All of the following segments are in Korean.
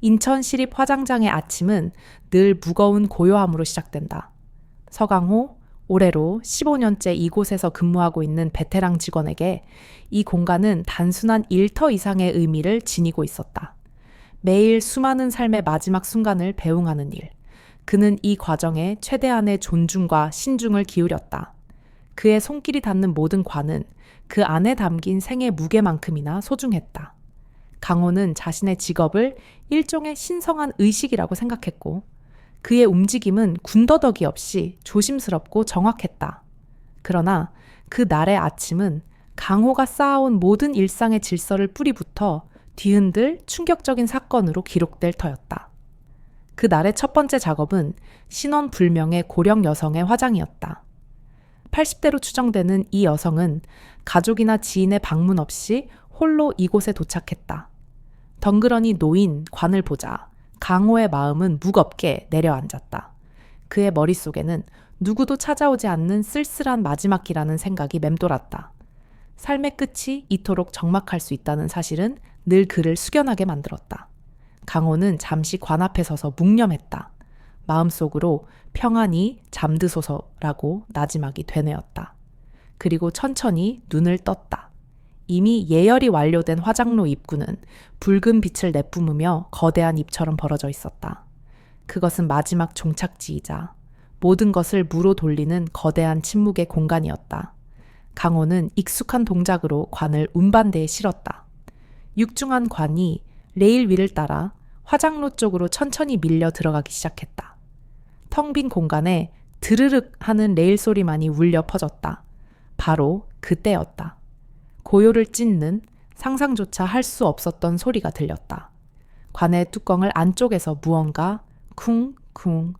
인천시립 화장장의 아침은 늘 무거운 고요함으로 시작된다. 서강호, 올해로 15년째 이곳에서 근무하고 있는 베테랑 직원에게 이 공간은 단순한 일터 이상의 의미를 지니고 있었다. 매일 수많은 삶의 마지막 순간을 배웅하는 일. 그는 이 과정에 최대한의 존중과 신중을 기울였다. 그의 손길이 닿는 모든 관은 그 안에 담긴 생의 무게만큼이나 소중했다. 강호는 자신의 직업을 일종의 신성한 의식이라고 생각했고, 그의 움직임은 군더더기 없이 조심스럽고 정확했다. 그러나 그 날의 아침은 강호가 쌓아온 모든 일상의 질서를 뿌리부터 뒤흔들 충격적인 사건으로 기록될 터였다. 그 날의 첫 번째 작업은 신원 불명의 고령 여성의 화장이었다. 80대로 추정되는 이 여성은 가족이나 지인의 방문 없이 홀로 이곳에 도착했다. 덩그러니 놓인 관을 보자 강호의 마음은 무겁게 내려앉았다. 그의 머릿속에는 누구도 찾아오지 않는 쓸쓸한 마지막이라는 생각이 맴돌았다. 삶의 끝이 이토록 적막할 수 있다는 사실은 늘 그를 숙연하게 만들었다. 강호는 잠시 관 앞에 서서 묵념했다. 마음속으로 평안히 잠드소서라고 나지막이 되뇌었다. 그리고 천천히 눈을 떴다. 이미 예열이 완료된 화장로 입구는 붉은 빛을 내뿜으며 거대한 입처럼 벌어져 있었다. 그것은 마지막 종착지이자 모든 것을 무로 돌리는 거대한 침묵의 공간이었다. 강호는 익숙한 동작으로 관을 운반대에 실었다. 육중한 관이 레일 위를 따라 화장로 쪽으로 천천히 밀려 들어가기 시작했다. 텅 빈 공간에 드르륵 하는 레일 소리만이 울려 퍼졌다. 바로 그때였다. 고요를 찢는 상상조차 할 수 없었던 소리가 들렸다. 관의 뚜껑을 안쪽에서 무언가 쿵쿵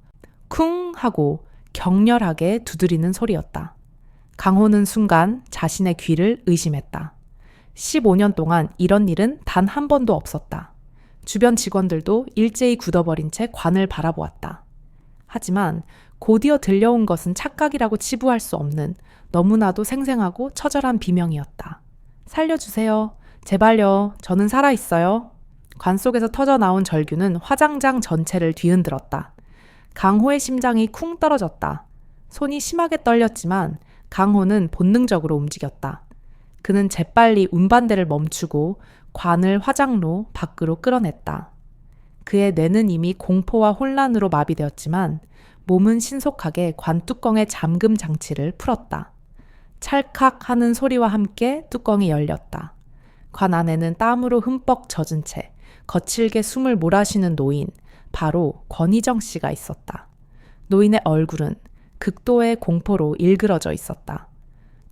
쿵 하고 격렬하게 두드리는 소리였다. 강호는 순간 자신의 귀를 의심했다. 15년 동안 이런 일은 단 한 번도 없었다. 주변 직원들도 일제히 굳어버린 채 관을 바라보았다. 하지만 곧이어 들려온 것은 착각이라고 치부할 수 없는 너무나도 생생하고 처절한 비명이었다. 살려주세요. 제발요. 저는 살아있어요. 관 속에서 터져나온 절규는 화장장 전체를 뒤흔들었다. 강호의 심장이 쿵 떨어졌다. 손이 심하게 떨렸지만 강호는 본능적으로 움직였다. 그는 재빨리 운반대를 멈추고 관을 화장로 밖으로 끌어냈다. 그의 뇌는 이미 공포와 혼란으로 마비되었지만 몸은 신속하게 관 뚜껑의 잠금 장치를 풀었다. 찰칵 하는 소리와 함께 뚜껑이 열렸다. 관 안에는 땀으로 흠뻑 젖은 채 거칠게 숨을 몰아쉬는 노인, 바로 권희정 씨가 있었다. 노인의 얼굴은 극도의 공포로 일그러져 있었다.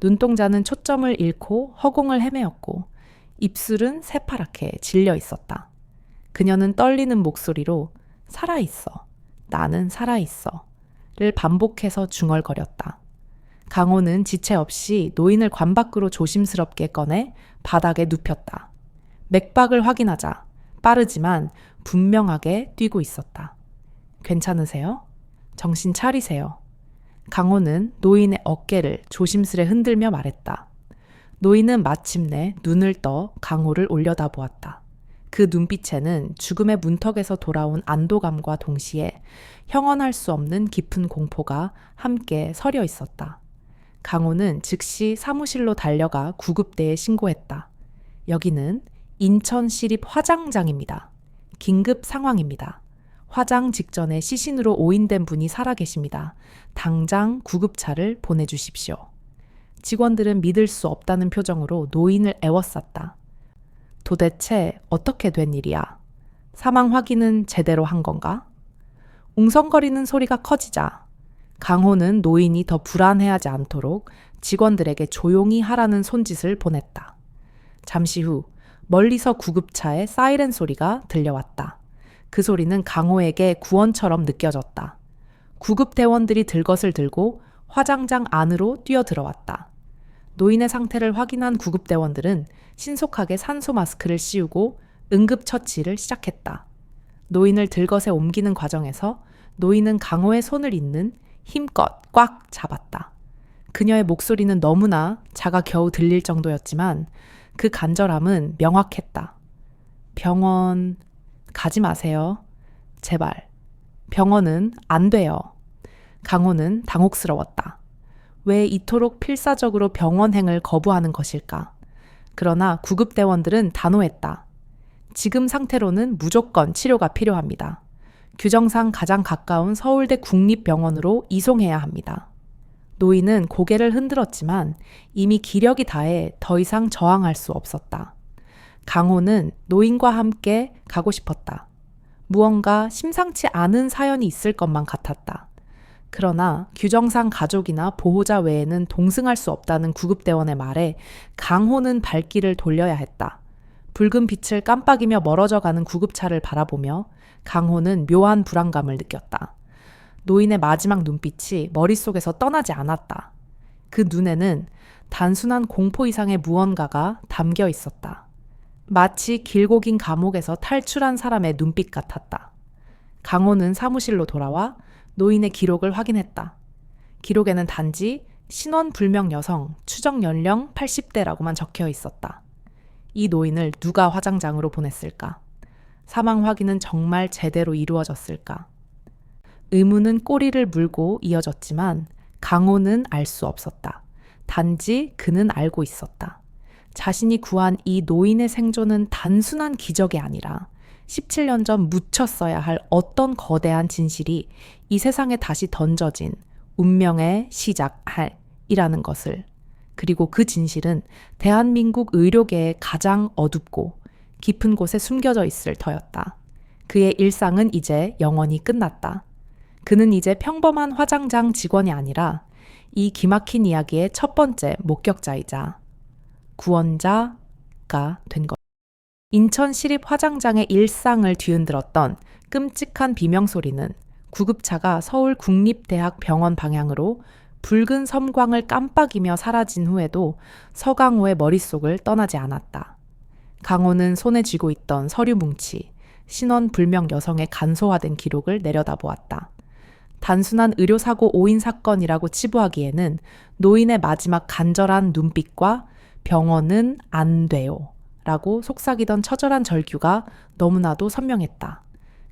눈동자는 초점을 잃고 허공을 헤매었고 입술은 새파랗게 질려 있었다. 그녀는 떨리는 목소리로 살아있어, 나는 살아있어 를 반복해서 중얼거렸다. 강호는 지체 없이 노인을 관 밖으로 조심스럽게 꺼내 바닥에 눕혔다. 맥박을 확인하자 빠르지만 분명하게 뛰고 있었다. 괜찮으세요? 정신 차리세요. 강호는 노인의 어깨를 조심스레 흔들며 말했다. 노인은 마침내 눈을 떠 강호를 올려다보았다. 그 눈빛에는 죽음의 문턱에서 돌아온 안도감과 동시에 형언할 수 없는 깊은 공포가 함께 서려 있었다. 강호는 즉시 사무실로 달려가 구급대에 신고했다. 여기는 인천시립 화장장입니다. 긴급 상황입니다. 화장 직전에 시신으로 오인된 분이 살아계십니다. 당장 구급차를 보내주십시오. 직원들은 믿을 수 없다는 표정으로 노인을 애워쌌다. 도대체 어떻게 된 일이야? 사망 확인은 제대로 한 건가? 웅성거리는 소리가 커지자 강호는 노인이 더 불안해하지 않도록 직원들에게 조용히 하라는 손짓을 보냈다. 잠시 후 멀리서 구급차의 사이렌 소리가 들려왔다. 그 소리는 강호에게 구원처럼 느껴졌다. 구급대원들이 들것을 들고 화장장 안으로 뛰어들어왔다. 노인의 상태를 확인한 구급대원들은 신속하게 산소 마스크를 씌우고 응급처치를 시작했다. 노인을 들것에 옮기는 과정에서 노인은 강호의 손을 잇는 힘껏 꽉 잡았다. 그녀의 목소리는 너무나 작아 겨우 들릴 정도였지만 그 간절함은 명확했다. 병원... 가지 마세요. 제발. 병원은 안 돼요. 강호는 당혹스러웠다. 왜 이토록 필사적으로 병원행을 거부하는 것일까? 그러나 구급대원들은 단호했다. 지금 상태로는 무조건 치료가 필요합니다. 규정상 가장 가까운 서울대 국립병원으로 이송해야 합니다. 노인은 고개를 흔들었지만 이미 기력이 다해 더 이상 저항할 수 없었다. 강호는 노인과 함께 가고 싶었다. 무언가 심상치 않은 사연이 있을 것만 같았다. 그러나 규정상 가족이나 보호자 외에는 동승할 수 없다는 구급대원의 말에 강호는 발길을 돌려야 했다. 붉은 빛을 깜빡이며 멀어져가는 구급차를 바라보며 강호는 묘한 불안감을 느꼈다. 노인의 마지막 눈빛이 머릿속에서 떠나지 않았다. 그 눈에는 단순한 공포 이상의 무언가가 담겨 있었다. 마치 길고 긴 감옥에서 탈출한 사람의 눈빛 같았다. 강호는 사무실로 돌아와 노인의 기록을 확인했다. 기록에는 단지 신원불명 여성, 추정 연령 80대라고만 적혀 있었다. 이 노인을 누가 화장장으로 보냈을까? 사망 확인은 정말 제대로 이루어졌을까? 의문은 꼬리를 물고 이어졌지만 강호는 알 수 없었다. 단지 그는 알고 있었다. 자신이 구한 이 노인의 생존은 단순한 기적이 아니라 17년 전 묻혔어야 할 어떤 거대한 진실이 이 세상에 다시 던져진 운명의 시작이라는 것을, 그리고 그 진실은 대한민국 의료계의 가장 어둡고 깊은 곳에 숨겨져 있을 터였다. 그의 일상은 이제 영원히 끝났다. 그는 이제 평범한 화장장 직원이 아니라 이 기막힌 이야기의 첫 번째 목격자이자 구원자가 된 것. 인천시립 화장장의 일상을 뒤흔들었던 끔찍한 비명소리는 구급차가 서울국립대학병원 방향으로 붉은 섬광을 깜빡이며 사라진 후에도 서강호의 머릿속을 떠나지 않았다. 강호는 손에 쥐고 있던 서류 뭉치, 신원불명 여성의 간소화된 기록을 내려다보았다. 단순한 의료사고 오인 사건이라고 치부하기에는 노인의 마지막 간절한 눈빛과 병원은 안 돼요 라고 속삭이던 처절한 절규가 너무나도 선명했다.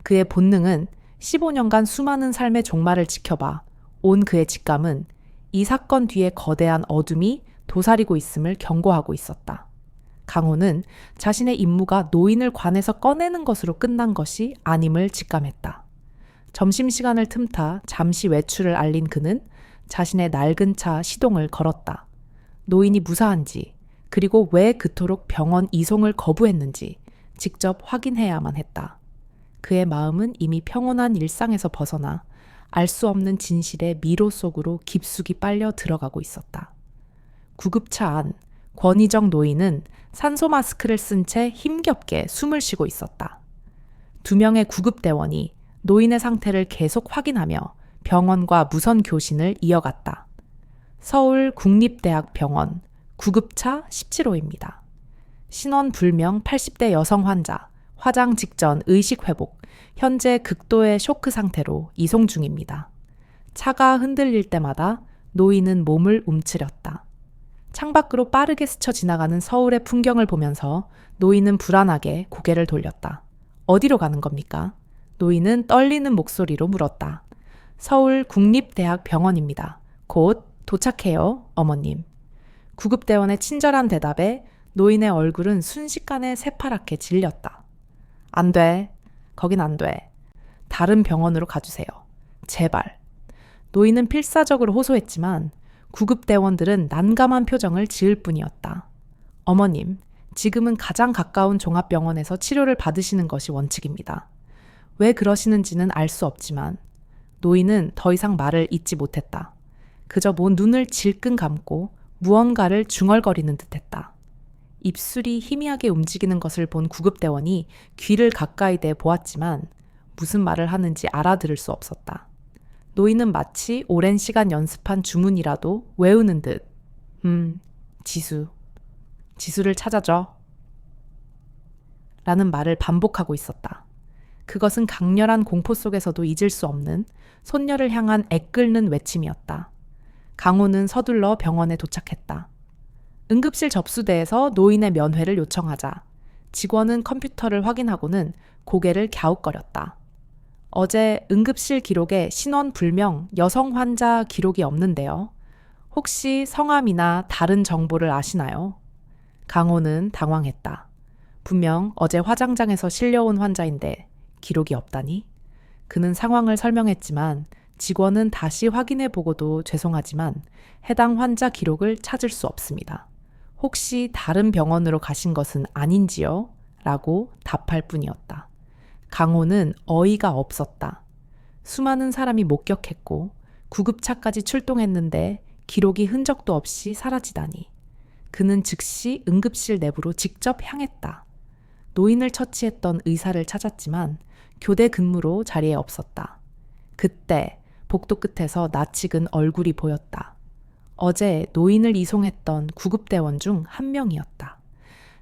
그의 본능은 15년간 수많은 삶의 종말을 지켜봐 온 그의 직감은 이 사건 뒤에 거대한 어둠이 도사리고 있음을 경고하고 있었다. 강호는 자신의 임무가 노인을 관에서 꺼내는 것으로 끝난 것이 아님을 직감했다. 점심시간을 틈타 잠시 외출을 알린 그는 자신의 낡은 차 시동을 걸었다. 노인이 무사한지, 그리고 왜 그토록 병원 이송을 거부했는지 직접 확인해야만 했다. 그의 마음은 이미 평온한 일상에서 벗어나 알 수 없는 진실의 미로 속으로 깊숙이 빨려 들어가고 있었다. 구급차 안, 권희정 노인은 산소 마스크를 쓴 채 힘겹게 숨을 쉬고 있었다. 2명의 구급대원이 노인의 상태를 계속 확인하며 병원과 무선 교신을 이어갔다. 서울국립대학병원 구급차 17호입니다. 신원불명 80대 여성 환자, 화장 직전 의식 회복, 현재 극도의 쇼크 상태로 이송 중입니다. 차가 흔들릴 때마다 노인은 몸을 움츠렸다. 창밖으로 빠르게 스쳐 지나가는 서울의 풍경을 보면서 노인은 불안하게 고개를 돌렸다. 어디로 가는 겁니까? 노인은 떨리는 목소리로 물었다. 서울국립대학병원입니다. 곧 도착해요, 어머님. 구급대원의 친절한 대답에 노인의 얼굴은 순식간에 새파랗게 질렸다. 안 돼. 거긴 안 돼. 다른 병원으로 가주세요. 제발. 노인은 필사적으로 호소했지만 구급대원들은 난감한 표정을 지을 뿐이었다. 어머님, 지금은 가장 가까운 종합병원에서 치료를 받으시는 것이 원칙입니다. 왜 그러시는지는 알 수 없지만 노인은 더 이상 말을 잇지 못했다. 그저 눈을 질끈 감고 무언가를 중얼거리는 듯했다. 입술이 희미하게 움직이는 것을 본 구급대원이 귀를 가까이 대 보았지만 무슨 말을 하는지 알아들을 수 없었다. 노인은 마치 오랜 시간 연습한 주문이라도 외우는 듯 지수를 찾아줘 라는 말을 반복하고 있었다. 그것은 강렬한 공포 속에서도 잊을 수 없는 손녀를 향한 애끓는 외침이었다. 강호는 서둘러 병원에 도착했다. 응급실 접수대에서 노인의 면회를 요청하자 직원은 컴퓨터를 확인하고는 고개를 갸웃거렸다. 어제 응급실 기록에 신원 불명 여성 환자 기록이 없는데요. 혹시 성함이나 다른 정보를 아시나요? 강호는 당황했다. 분명 어제 화장장에서 실려온 환자인데 기록이 없다니? 그는 상황을 설명했지만 직원은 다시 확인해 보고도 죄송하지만 해당 환자 기록을 찾을 수 없습니다. 혹시 다른 병원으로 가신 것은 아닌지요? 라고 답할 뿐이었다. 강호는 어이가 없었다. 수많은 사람이 목격했고 구급차까지 출동했는데 기록이 흔적도 없이 사라지다니. 그는 즉시 응급실 내부로 직접 향했다. 노인을 처치했던 의사를 찾았지만 교대 근무로 자리에 없었다. 그때 복도 끝에서 낯익은 얼굴이 보였다. 어제 노인을 이송했던 구급대원 중 한 명이었다.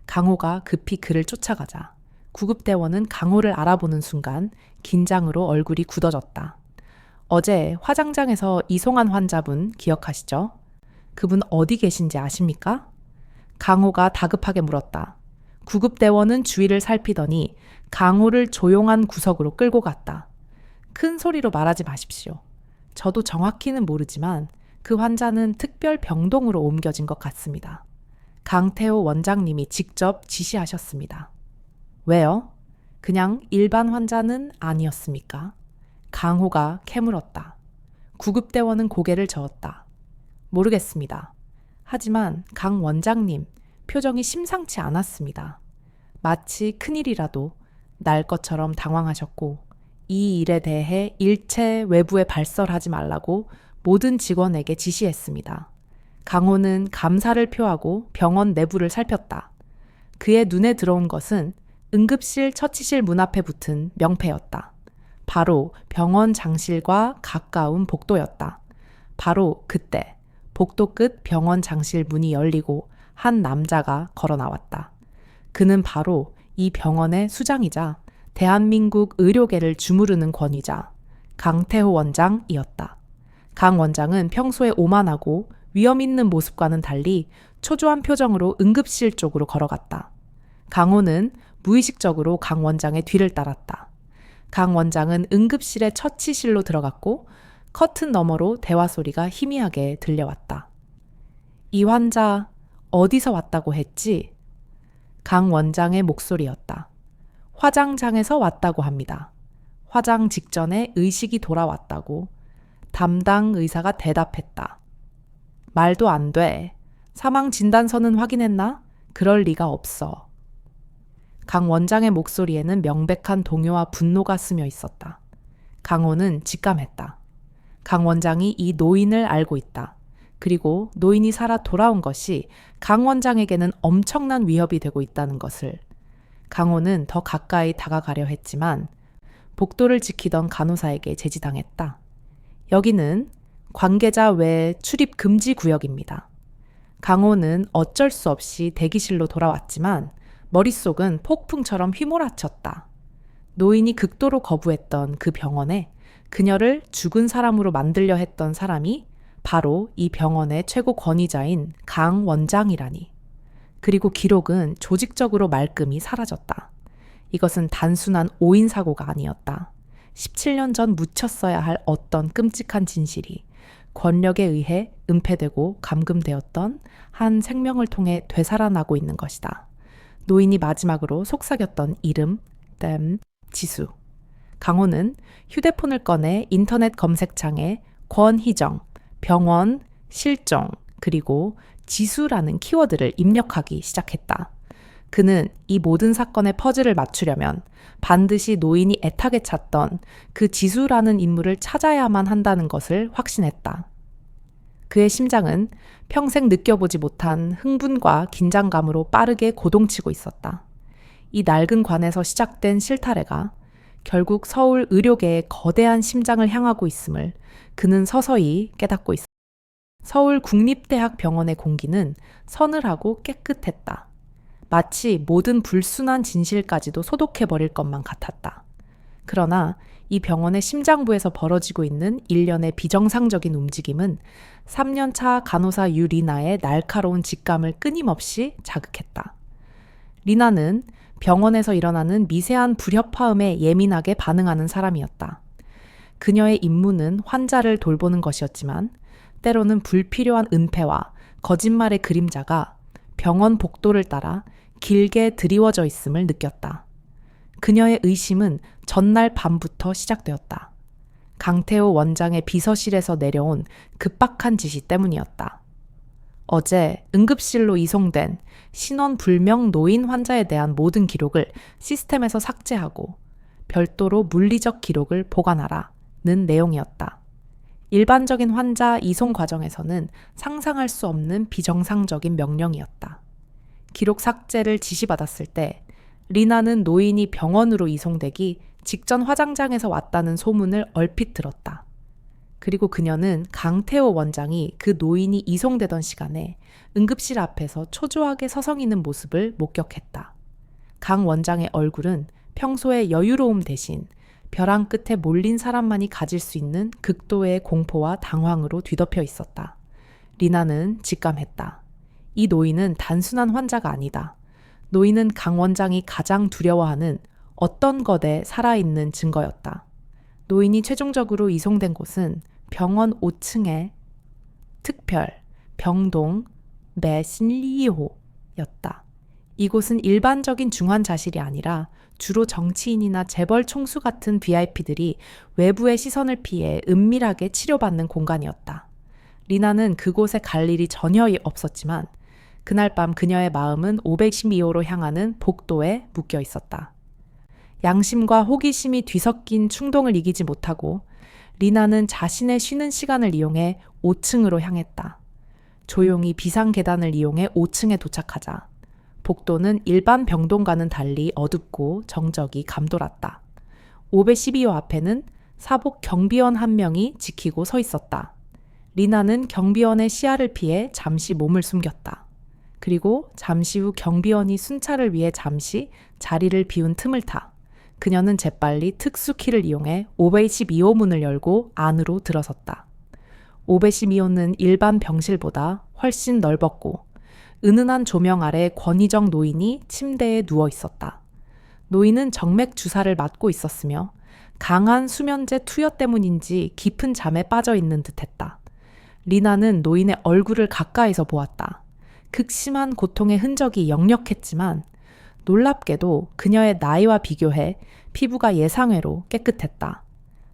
강호가 급히 그를 쫓아가자 구급대원은 강호를 알아보는 순간 긴장으로 얼굴이 굳어졌다. 어제 화장장에서 이송한 환자분 기억하시죠? 그분 어디 계신지 아십니까? 강호가 다급하게 물었다. 구급대원은 주위를 살피더니 강호를 조용한 구석으로 끌고 갔다. 큰 소리로 말하지 마십시오. 저도 정확히는 모르지만 그 환자는 특별 병동으로 옮겨진 것 같습니다. 강태호 원장님이 직접 지시하셨습니다. 왜요? 그냥 일반 환자는 아니었습니까? 강호가 캐물었다. 구급대원은 고개를 저었다. 모르겠습니다. 하지만 강 원장님 표정이 심상치 않았습니다. 마치 큰일이라도 날 것처럼 당황하셨고 이 일에 대해 일체 외부에 발설하지 말라고 모든 직원에게 지시했습니다. 강호는 감사를 표하고 병원 내부를 살폈다. 그의 눈에 들어온 것은 응급실 처치실 문 앞에 붙은 명패였다. 바로 병원 장실과 가까운 복도였다. 바로 그때 복도 끝 병원 장실 문이 열리고 한 남자가 걸어 나왔다. 그는 바로 이 병원의 수장이자 대한민국 의료계를 주무르는 권위자 강태호 원장이었다. 강 원장은 평소에 오만하고 위험 있는 모습과는 달리 초조한 표정으로 응급실 쪽으로 걸어갔다. 강호는 무의식적으로 강 원장의 뒤를 따랐다. 강 원장은 응급실의 처치실로 들어갔고 커튼 너머로 대화 소리가 희미하게 들려왔다. 이 환자 어디서 왔다고 했지? 강 원장의 목소리였다. 화장장에서 왔다고 합니다. 화장 직전에 의식이 돌아왔다고 담당 의사가 대답했다. 말도 안 돼. 사망 진단서는 확인했나? 그럴 리가 없어. 강 원장의 목소리에는 명백한 동요와 분노가 스며 있었다. 강호는 직감했다. 강 원장이 이 노인을 알고 있다. 그리고 노인이 살아 돌아온 것이 강 원장에게는 엄청난 위협이 되고 있다는 것을. 강호는 더 가까이 다가가려 했지만 복도를 지키던 간호사에게 제지당했다. 여기는 관계자 외 출입 금지 구역입니다. 강호는 어쩔 수 없이 대기실로 돌아왔지만 머릿속은 폭풍처럼 휘몰아쳤다. 노인이 극도로 거부했던 그 병원에 그녀를 죽은 사람으로 만들려 했던 사람이 바로 이 병원의 최고 권위자인 강 원장이라니. 그리고 기록은 조직적으로 말끔히 사라졌다. 이것은 단순한 오인 사고가 아니었다. 17년 전 묻혔어야 할 어떤 끔찍한 진실이 권력에 의해 은폐되고 감금되었던 한 생명을 통해 되살아나고 있는 것이다. 노인이 마지막으로 속삭였던 이름, 땜, 지수. 강호는 휴대폰을 꺼내 인터넷 검색창에 권희정, 병원, 실종, 그리고 지수라는 키워드를 입력하기 시작했다. 그는 이 모든 사건의 퍼즐을 맞추려면 반드시 노인이 애타게 찾던 그 지수라는 인물을 찾아야만 한다는 것을 확신했다. 그의 심장은 평생 느껴보지 못한 흥분과 긴장감으로 빠르게 고동치고 있었다. 이 낡은 관에서 시작된 실타래가 결국 서울 의료계의 거대한 심장을 향하고 있음을 그는 서서히 깨닫고 있었다. 서울 국립대학병원의 공기는 서늘하고 깨끗했다. 마치 모든 불순한 진실까지도 소독해버릴 것만 같았다. 그러나 이 병원의 심장부에서 벌어지고 있는 일련의 비정상적인 움직임은 3년차 간호사 유리나의 날카로운 직감을 끊임없이 자극했다. 리나는 병원에서 일어나는 미세한 불협화음에 예민하게 반응하는 사람이었다. 그녀의 임무는 환자를 돌보는 것이었지만 때로는 불필요한 은폐와 거짓말의 그림자가 병원 복도를 따라 길게 드리워져 있음을 느꼈다. 그녀의 의심은 전날 밤부터 시작되었다. 강태호 원장의 비서실에서 내려온 급박한 지시 때문이었다. 어제 응급실로 이송된 신원불명 노인 환자에 대한 모든 기록을 시스템에서 삭제하고 별도로 물리적 기록을 보관하라는 내용이었다. 일반적인 환자 이송 과정에서는 상상할 수 없는 비정상적인 명령이었다. 기록 삭제를 지시받았을 때 리나는 노인이 병원으로 이송되기 직전 화장장에서 왔다는 소문을 얼핏 들었다. 그리고 그녀는 강태호 원장이 그 노인이 이송되던 시간에 응급실 앞에서 초조하게 서성이는 모습을 목격했다. 강 원장의 얼굴은 평소의 여유로움 대신 벼랑 끝에 몰린 사람만이 가질 수 있는 극도의 공포와 당황으로 뒤덮여 있었다. 리나는 직감했다. 이 노인은 단순한 환자가 아니다. 노인은 강 원장이 가장 두려워하는 어떤 것에 살아있는 증거였다. 노인이 최종적으로 이송된 곳은 병원 5층의 특별 병동 매신리호였다. 이곳은 일반적인 중환자실이 아니라 주로 정치인이나 재벌 총수 같은 VIP들이 외부의 시선을 피해 은밀하게 치료받는 공간이었다. 리나는 그곳에 갈 일이 전혀 없었지만 그날 밤 그녀의 마음은 512호로 향하는 복도에 묶여 있었다. 양심과 호기심이 뒤섞인 충동을 이기지 못하고 리나는 자신의 쉬는 시간을 이용해 5층으로 향했다. 조용히 비상 계단을 이용해 5층에 도착하자 복도는 일반 병동과는 달리 어둡고 정적이 감돌았다. 512호 앞에는 사복 경비원 한 명이 지키고 서 있었다. 리나는 경비원의 시야를 피해 잠시 몸을 숨겼다. 그리고 잠시 후 경비원이 순찰을 위해 잠시 자리를 비운 틈을 타 그녀는 재빨리 특수키를 이용해 512호 문을 열고 안으로 들어섰다. 512호는 일반 병실보다 훨씬 넓었고 은은한 조명 아래 권위적 노인이 침대에 누워 있었다. 노인은 정맥 주사를 맞고 있었으며 강한 수면제 투여 때문인지 깊은 잠에 빠져 있는 듯했다. 리나는 노인의 얼굴을 가까이서 보았다. 극심한 고통의 흔적이 역력했지만 놀랍게도 그녀의 나이와 비교해 피부가 예상외로 깨끗했다.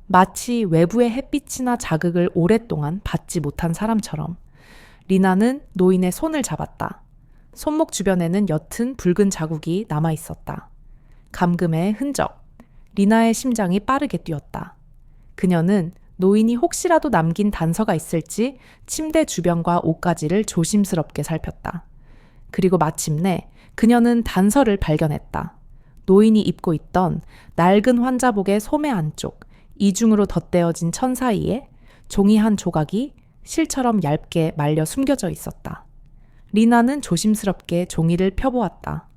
마치 외부의 햇빛이나 자극을 오랫동안 받지 못한 사람처럼 리나는 노인의 손을 잡았다. 손목 주변에는 옅은 붉은 자국이 남아 있었다. 감금의 흔적. 리나의 심장이 빠르게 뛰었다. 그녀는 노인이 혹시라도 남긴 단서가 있을지 침대 주변과 옷가지를 조심스럽게 살폈다. 그리고 마침내 그녀는 단서를 발견했다. 노인이 입고 있던 낡은 환자복의 소매 안쪽, 이중으로 덧대어진 천 사이에 종이 한 조각이 실처럼 얇게 말려 숨겨져 있었다. 리나는 조심스럽게 종이를 펴보았다.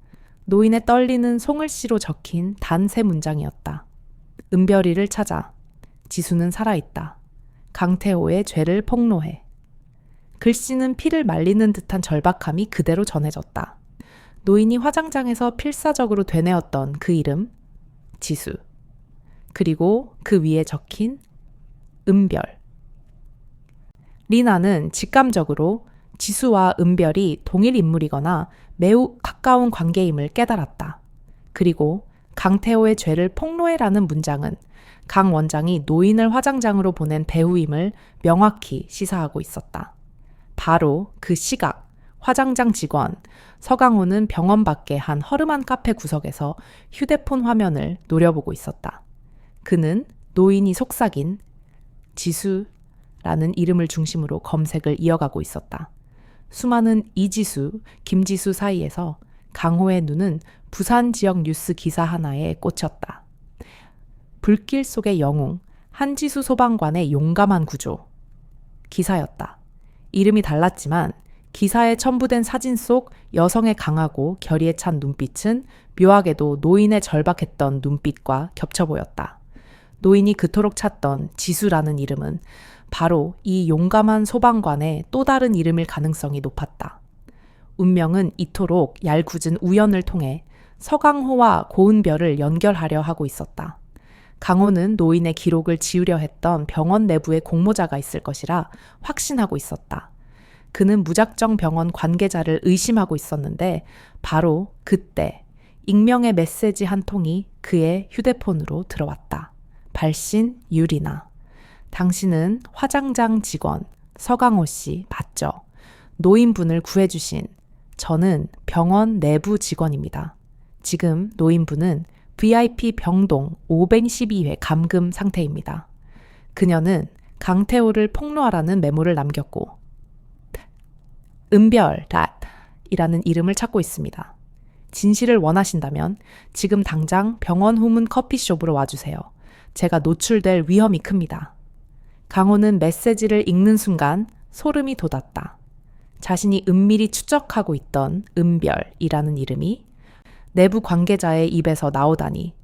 노인의 떨리는 송글씨로 적힌 단 세 문장이었다. 은별이를 찾아. 지수는 살아있다. 강태호의 죄를 폭로해. 글씨는 피를 말리는 듯한 절박함이 그대로 전해졌다. 노인이 화장장에서 필사적으로 되뇌었던 그 이름, 지수. 그리고 그 위에 적힌 은별. 리나는 직감적으로 지수와 은별이 동일 인물이거나 매우 가까운 관계임을 깨달았다. 그리고 강태호의 죄를 폭로해라는 문장은 강 원장이 노인을 화장장으로 보낸 배후임을 명확히 시사하고 있었다. 바로 그 시각, 화장장 직원 서강호는 병원 밖의 한 허름한 카페 구석에서 휴대폰 화면을 노려보고 있었다. 그는 노인이 속삭인 지수라는 이름을 중심으로 검색을 이어가고 있었다. 수많은 이지수, 김지수 사이에서 강호의 눈은 부산 지역 뉴스 기사 하나에 꽂혔다. 불길 속의 영웅, 한지수 소방관의 용감한 구조. 기사였다. 이름이 달랐지만 기사에 첨부된 사진 속 여성의 강하고 결의에 찬 눈빛은 묘하게도 노인의 절박했던 눈빛과 겹쳐 보였다. 노인이 그토록 찾던 지수라는 이름은 바로 이 용감한 소방관의 또 다른 이름일 가능성이 높았다. 운명은 이토록 얄궂은 우연을 통해 서강호와 고은별을 연결하려 하고 있었다. 강호는 노인의 기록을 지우려 했던 병원 내부에 공모자가 있을 것이라 확신하고 있었다. 그는 무작정 병원 관계자를 의심하고 있었는데 바로 그때 익명의 메시지 한 통이 그의 휴대폰으로 들어왔다. 발신 유리나. 당신은 화장장 직원 서강호 씨 맞죠? 노인분을 구해주신 저는 병원 내부 직원입니다. 지금 노인분은 VIP 병동 512회 감금 상태입니다. 그녀는 강태호를 폭로하라는 메모를 남겼고 은별이라는 이름을 찾고 있습니다. 진실을 원하신다면 지금 당장 병원 후문 커피숍으로 와주세요. 제가 노출될 위험이 큽니다. 강호는 메시지를 읽는 순간 소름이 돋았다. 자신이 은밀히 추적하고 있던 은별이라는 이름이 내부 관계자의 입에서 나오다니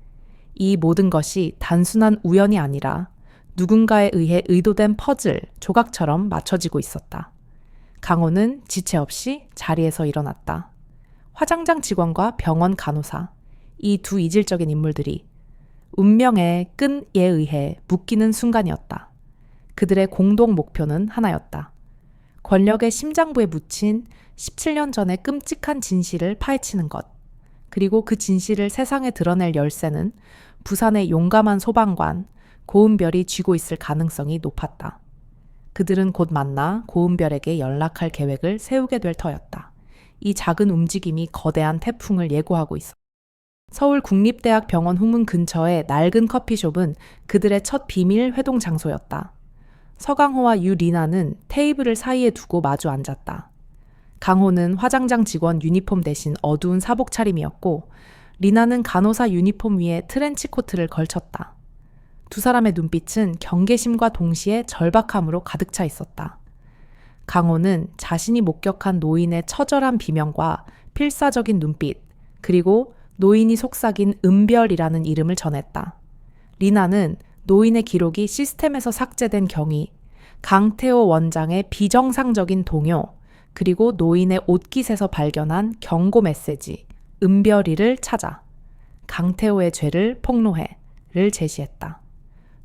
이 모든 것이 단순한 우연이 아니라 누군가에 의해 의도된 퍼즐 조각처럼 맞춰지고 있었다. 강호는 지체 없이 자리에서 일어났다. 화장장 직원과 병원 간호사, 이 두 이질적인 인물들이 운명의 끈에 의해 묶이는 순간이었다. 그들의 공동 목표는 하나였다. 권력의 심장부에 묻힌 17년 전의 끔찍한 진실을 파헤치는 것. 그리고 그 진실을 세상에 드러낼 열쇠는 부산의 용감한 소방관 고은별이 쥐고 있을 가능성이 높았다. 그들은 곧 만나 고은별에게 연락할 계획을 세우게 될 터였다. 이 작은 움직임이 거대한 태풍을 예고하고 있었다. 서울 국립대학 병원 후문 근처의 낡은 커피숍은 그들의 첫 비밀 회동 장소였다. 서강호와 유리나는 테이블을 사이에 두고 마주 앉았다. 강호는 화장장 직원 유니폼 대신 어두운 사복 차림이었고 리나는 간호사 유니폼 위에 트렌치 코트를 걸쳤다. 두 사람의 눈빛은 경계심과 동시에 절박함으로 가득 차 있었다. 강호는 자신이 목격한 노인의 처절한 비명과 필사적인 눈빛, 그리고 노인이 속삭인 은별이라는 이름을 전했다. 리나는 노인의 기록이 시스템에서 삭제된 경위, 강태호 원장의 비정상적인 동요, 그리고 노인의 옷깃에서 발견한 경고 메시지, 은별이를 찾아 강태호의 죄를 폭로해를 제시했다.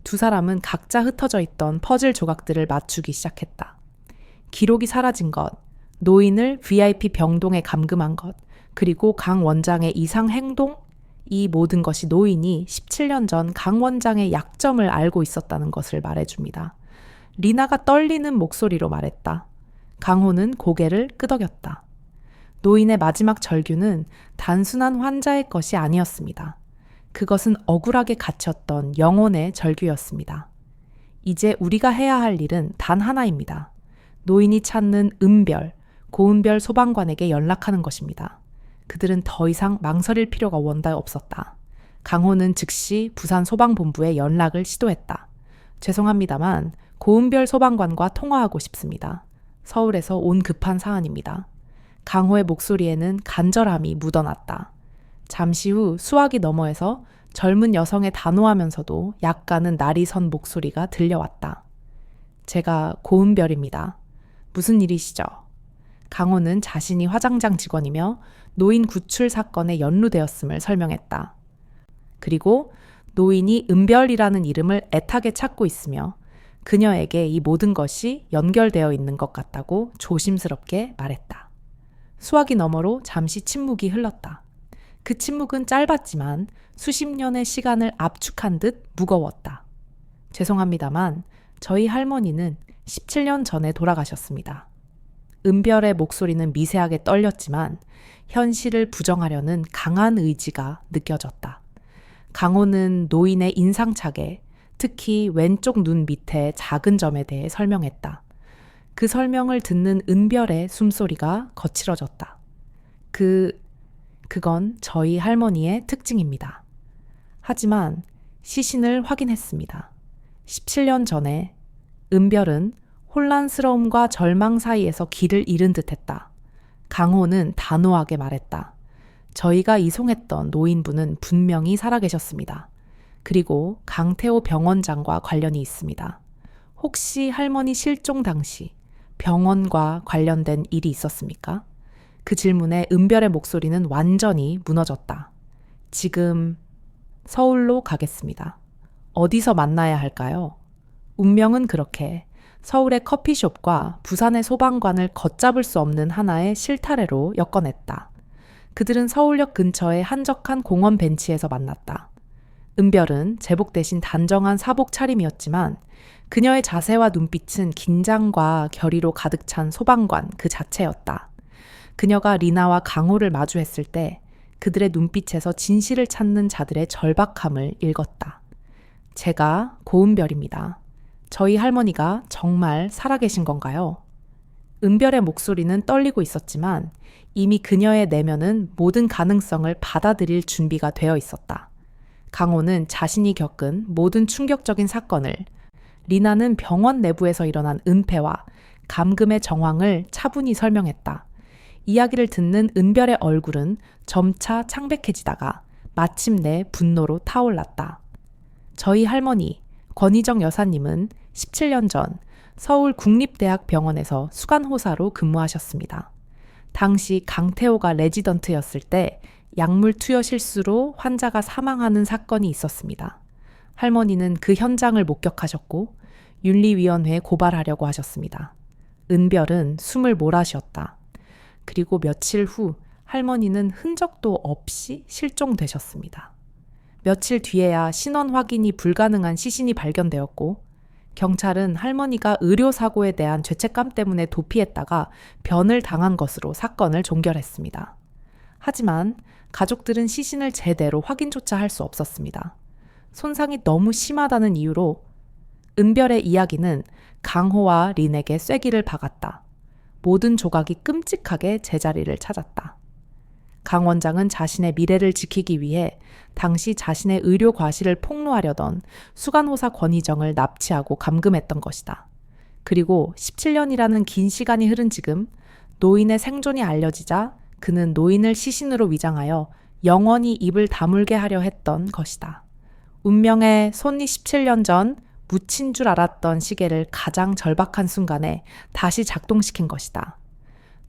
두 사람은 각자 흩어져 있던 퍼즐 조각들을 맞추기 시작했다. 기록이 사라진 것, 노인을 VIP 병동에 감금한 것, 그리고 강 원장의 이상 행동, 이 모든 것이 노인이 17년 전 강 원장의 약점을 알고 있었다는 것을 말해줍니다. 리나가 떨리는 목소리로 말했다. 강호는 고개를 끄덕였다. 노인의 마지막 절규는 단순한 환자의 것이 아니었습니다. 그것은 억울하게 갇혔던 영혼의 절규였습니다. 이제 우리가 해야 할 일은 단 하나입니다. 노인이 찾는 은별, 고은별 소방관에게 연락하는 것입니다. 그들은 더 이상 망설일 필요가 원다 없었다. 강호는 즉시 부산 소방본부에 연락을 시도했다. 죄송합니다만 고은별 소방관과 통화하고 싶습니다. 서울에서 온 급한 사안입니다. 강호의 목소리에는 간절함이 묻어났다. 잠시 후 수화기 너머에서 젊은 여성의 단호하면서도 약간은 날이 선 목소리가 들려왔다. 제가 고은별입니다. 무슨 일이시죠? 강호는 자신이 화장장 직원이며 노인 구출 사건에 연루되었음을 설명했다. 그리고 노인이 은별이라는 이름을 애타게 찾고 있으며 그녀에게 이 모든 것이 연결되어 있는 것 같다고 조심스럽게 말했다. 수화기 너머로 잠시 침묵이 흘렀다. 그 침묵은 짧았지만 수십 년의 시간을 압축한 듯 무거웠다. 죄송합니다만 저희 할머니는 17년 전에 돌아가셨습니다. 은별의 목소리는 미세하게 떨렸지만 현실을 부정하려는 강한 의지가 느껴졌다. 강호는 노인의 인상착에 특히 왼쪽 눈 밑에 작은 점에 대해 설명했다. 그 설명을 듣는 은별의 숨소리가 거칠어졌다. 그건 저희 할머니의 특징입니다. 하지만 시신을 확인했습니다. 17년 전에 은별은 혼란스러움과 절망 사이에서 길을 잃은 듯했다. 강호는 단호하게 말했다. 저희가 이송했던 노인분은 분명히 살아계셨습니다. 그리고 강태호 병원장과 관련이 있습니다. 혹시 할머니 실종 당시 병원과 관련된 일이 있었습니까? 그 질문에 은별의 목소리는 완전히 무너졌다. 지금 서울로 가겠습니다. 어디서 만나야 할까요? 운명은 그렇게 서울의 커피숍과 부산의 소방관을 걷잡을 수 없는 하나의 실타래로 엮어냈다. 그들은 서울역 근처의 한적한 공원 벤치에서 만났다. 은별은 제복 대신 단정한 사복 차림이었지만 그녀의 자세와 눈빛은 긴장과 결의로 가득 찬 소방관 그 자체였다. 그녀가 리나와 강호를 마주했을 때 그들의 눈빛에서 진실을 찾는 자들의 절박함을 읽었다. 제가 고은별입니다. 저희 할머니가 정말 살아계신 건가요? 은별의 목소리는 떨리고 있었지만 이미 그녀의 내면은 모든 가능성을 받아들일 준비가 되어 있었다. 강호는 자신이 겪은 모든 충격적인 사건을, 리나는 병원 내부에서 일어난 은폐와 감금의 정황을 차분히 설명했다. 이야기를 듣는 은별의 얼굴은 점차 창백해지다가 마침내 분노로 타올랐다. 저희 할머니, 권희정 여사님은 17년 전 서울 국립대학병원에서 수간호사로 근무하셨습니다. 당시 강태호가 레지던트였을 때 약물 투여 실수로 환자가 사망하는 사건이 있었습니다. 할머니는 그 현장을 목격하셨고 윤리위원회에 고발하려고 하셨습니다. 은별은 숨을 몰아쉬었다. 그리고 며칠 후 할머니는 흔적도 없이 실종되셨습니다. 며칠 뒤에야 신원 확인이 불가능한 시신이 발견되었고 경찰은 할머니가 의료사고에 대한 죄책감 때문에 도피했다가 변을 당한 것으로 사건을 종결했습니다. 하지만 가족들은 시신을 제대로 확인조차 할 수 없었습니다. 손상이 너무 심하다는 이유로 은별의 이야기는 강호와 린에게 쐐기를 박았다. 모든 조각이 끔찍하게 제자리를 찾았다. 강 원장은 자신의 미래를 지키기 위해 당시 자신의 의료 과실을 폭로하려던 수간호사 권희정을 납치하고 감금했던 것이다. 그리고 17년이라는 긴 시간이 흐른 지금 노인의 생존이 알려지자 그는 노인을 시신으로 위장하여 영원히 입을 다물게 하려 했던 것이다. 운명의 손이 17년 전 묻힌 줄 알았던 시계를 가장 절박한 순간에 다시 작동시킨 것이다.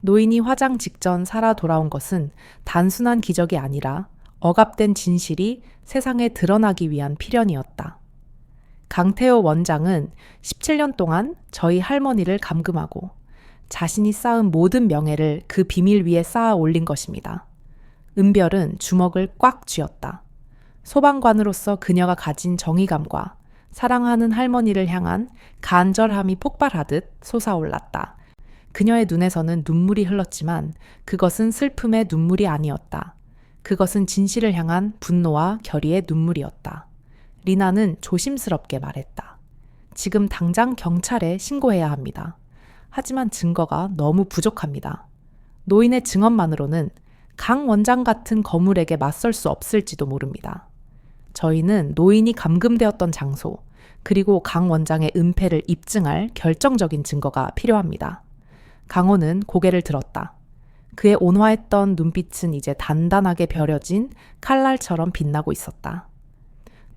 노인이 화장 직전 살아 돌아온 것은 단순한 기적이 아니라 억압된 진실이 세상에 드러나기 위한 필연이었다. 강태호 원장은 17년 동안 저희 할머니를 감금하고 자신이 쌓은 모든 명예를 그 비밀 위에 쌓아 올린 것입니다. 은별은 주먹을 꽉 쥐었다. 소방관으로서 그녀가 가진 정의감과 사랑하는 할머니를 향한 간절함이 폭발하듯 솟아올랐다. 그녀의 눈에서는 눈물이 흘렀지만 그것은 슬픔의 눈물이 아니었다. 그것은 진실을 향한 분노와 결의의 눈물이었다. 리나는 조심스럽게 말했다. 지금 당장 경찰에 신고해야 합니다. 하지만 증거가 너무 부족합니다. 노인의 증언만으로는 강 원장 같은 거물에게 맞설 수 없을지도 모릅니다. 저희는 노인이 감금되었던 장소, 그리고 강 원장의 은폐를 입증할 결정적인 증거가 필요합니다. 강호는 고개를 들었다. 그의 온화했던 눈빛은 이제 단단하게 벼려진 칼날처럼 빛나고 있었다.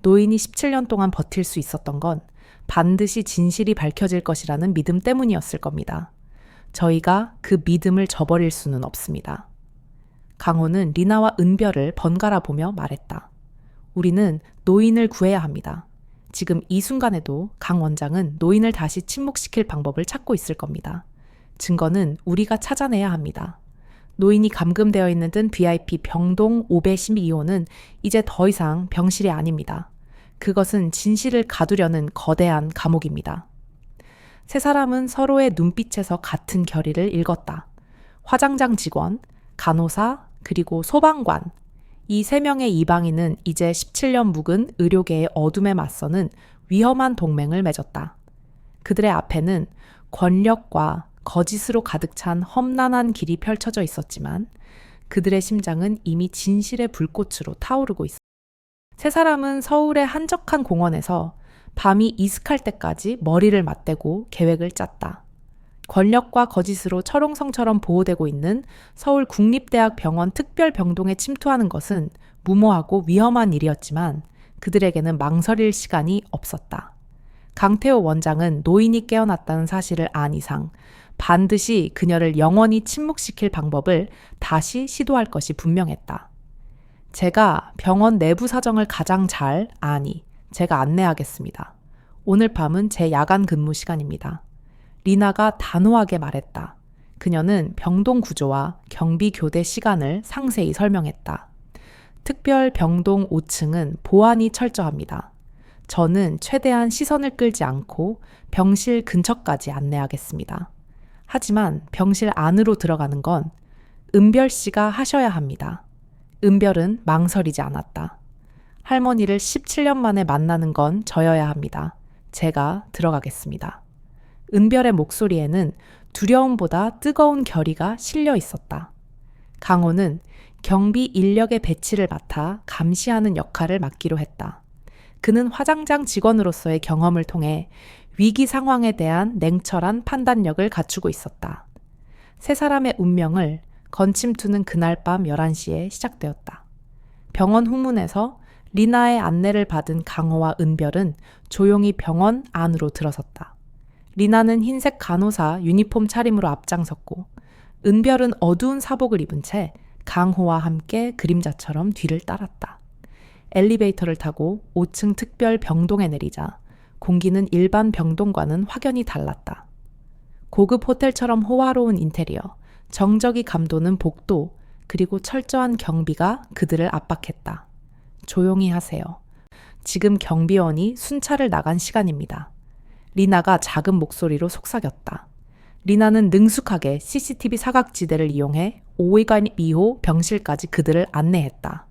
노인이 17년 동안 버틸 수 있었던 건 반드시 진실이 밝혀질 것이라는 믿음 때문이었을 겁니다. 저희가 그 믿음을 저버릴 수는 없습니다. 강호는 리나와 은별을 번갈아 보며 말했다. 우리는 노인을 구해야 합니다. 지금 이 순간에도 강 원장은 노인을 다시 침묵시킬 방법을 찾고 있을 겁니다. 증거는 우리가 찾아내야 합니다. 노인이 감금되어 있는 든 VIP 병동 512호는 이제 더 이상 병실이 아닙니다. 그것은 진실을 가두려는 거대한 감옥입니다. 세 사람은 서로의 눈빛에서 같은 결의를 읽었다. 화장장 직원, 간호사, 그리고 소방관. 이 세 명의 이방인은 이제 17년 묵은 의료계의 어둠에 맞서는 위험한 동맹을 맺었다. 그들의 앞에는 권력과 거짓으로 가득 찬 험난한 길이 펼쳐져 있었지만 그들의 심장은 이미 진실의 불꽃으로 타오르고 있었다. 세 사람은 서울의 한적한 공원에서 밤이 이슥할 때까지 머리를 맞대고 계획을 짰다. 권력과 거짓으로 철옹성처럼 보호되고 있는 서울 국립대학병원 특별병동에 침투하는 것은 무모하고 위험한 일이었지만 그들에게는 망설일 시간이 없었다. 강태호 원장은 노인이 깨어났다는 사실을 안 이상 반드시 그녀를 영원히 침묵시킬 방법을 다시 시도할 것이 분명했다. 제가 병원 내부 사정을 가장 잘 아니, 제가 안내하겠습니다. 오늘 밤은 제 야간 근무 시간입니다. 리나가 단호하게 말했다. 그녀는 병동 구조와 경비 교대 시간을 상세히 설명했다. 특별 병동 5층은 보안이 철저합니다. 저는 최대한 시선을 끌지 않고 병실 근처까지 안내하겠습니다. 하지만 병실 안으로 들어가는 건 은별 씨가 하셔야 합니다. 은별은 망설이지 않았다. 할머니를 17년 만에 만나는 건 저여야 합니다. 제가 들어가겠습니다. 은별의 목소리에는 두려움보다 뜨거운 결의가 실려 있었다. 강호는 경비 인력의 배치를 맡아 감시하는 역할을 맡기로 했다. 그는 화장장 직원으로서의 경험을 통해 위기 상황에 대한 냉철한 판단력을 갖추고 있었다. 세 사람의 운명을 건침투는 그날 밤 11시에 시작되었다. 병원 후문에서 리나의 안내를 받은 강호와 은별은 조용히 병원 안으로 들어섰다. 리나는 흰색 간호사 유니폼 차림으로 앞장섰고 은별은 어두운 사복을 입은 채 강호와 함께 그림자처럼 뒤를 따랐다. 엘리베이터를 타고 5층 특별 병동에 내리자 공기는 일반 병동과는 확연히 달랐다. 고급 호텔처럼 호화로운 인테리어, 정적이 감도는 복도, 그리고 철저한 경비가 그들을 압박했다. 조용히 하세요. 지금 경비원이 순찰을 나간 시간입니다. 리나가 작은 목소리로 속삭였다. 리나는 능숙하게 CCTV 사각지대를 이용해 502호 병실까지 그들을 안내했다.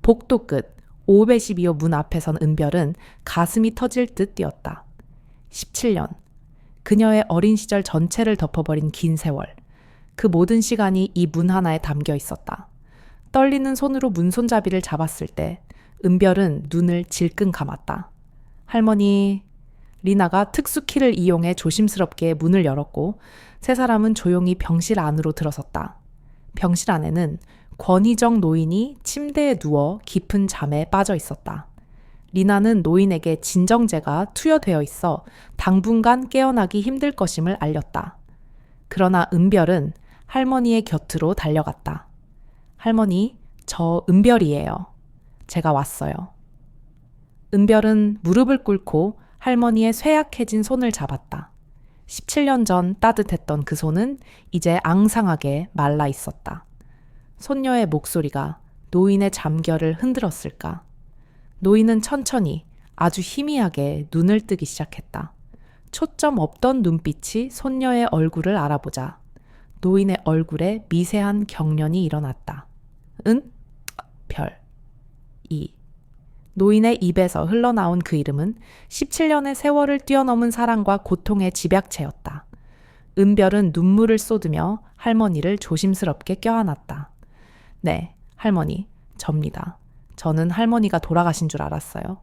복도 끝 512호 문 앞에 선 은별은 가슴이 터질 듯 뛰었다. 17년. 그녀의 어린 시절 전체를 덮어버린 긴 세월. 그 모든 시간이 이 문 하나에 담겨 있었다. 떨리는 손으로 문손잡이를 잡았을 때 은별은 눈을 질끈 감았다. 할머니, 리나가 특수키를 이용해 조심스럽게 문을 열었고 세 사람은 조용히 병실 안으로 들어섰다. 병실 안에는 권희정 노인이 침대에 누워 깊은 잠에 빠져 있었다. 리나는 노인에게 진정제가 투여되어 있어 당분간 깨어나기 힘들 것임을 알렸다. 그러나 은별은 할머니의 곁으로 달려갔다. 할머니, 저 은별이에요. 제가 왔어요. 은별은 무릎을 꿇고 할머니의 쇠약해진 손을 잡았다. 17년 전 따뜻했던 그 손은 이제 앙상하게 말라 있었다. 손녀의 목소리가 노인의 잠결을 흔들었을까? 노인은 천천히 아주 희미하게 눈을 뜨기 시작했다. 초점 없던 눈빛이 손녀의 얼굴을 알아보자 노인의 얼굴에 미세한 경련이 일어났다. 은? 별. 이. 노인의 입에서 흘러나온 그 이름은 17년의 세월을 뛰어넘은 사랑과 고통의 집약체였다. 은별은 눈물을 쏟으며 할머니를 조심스럽게 껴안았다. 네, 할머니, 접니다. 저는 할머니가 돌아가신 줄 알았어요.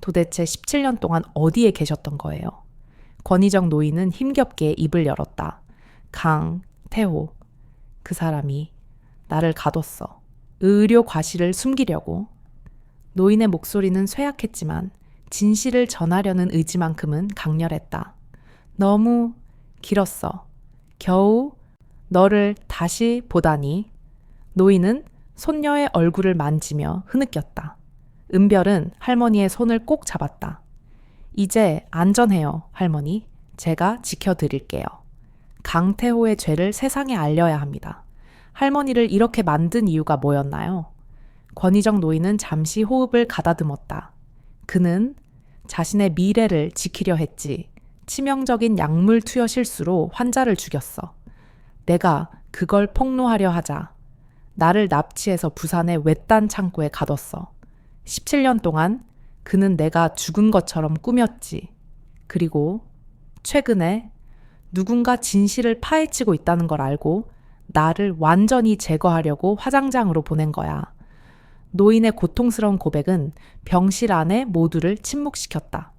도대체 17년 동안 어디에 계셨던 거예요? 권희정 노인은 힘겹게 입을 열었다. 태호, 그 사람이 나를 가뒀어. 의료 과실을 숨기려고. 노인의 목소리는 쇠약했지만 진실을 전하려는 의지만큼은 강렬했다. 너무 길었어. 겨우 너를 다시 보다니. 노인은 손녀의 얼굴을 만지며 흐느꼈다. 은별은 할머니의 손을 꼭 잡았다. 이제 안전해요, 할머니. 제가 지켜드릴게요. 강태호의 죄를 세상에 알려야 합니다. 할머니를 이렇게 만든 이유가 뭐였나요? 권희정 노인은 잠시 호흡을 가다듬었다. 그는 자신의 미래를 지키려 했지. 치명적인 약물 투여 실수로 환자를 죽였어. 내가 그걸 폭로하려 하자. 나를 납치해서 부산의 외딴 창고에 가뒀어. 17년 동안 그는 내가 죽은 것처럼 꾸몄지. 그리고 최근에 누군가 진실을 파헤치고 있다는 걸 알고 나를 완전히 제거하려고 화장장으로 보낸 거야. 노인의 고통스러운 고백은 병실 안에 모두를 침묵시켰다.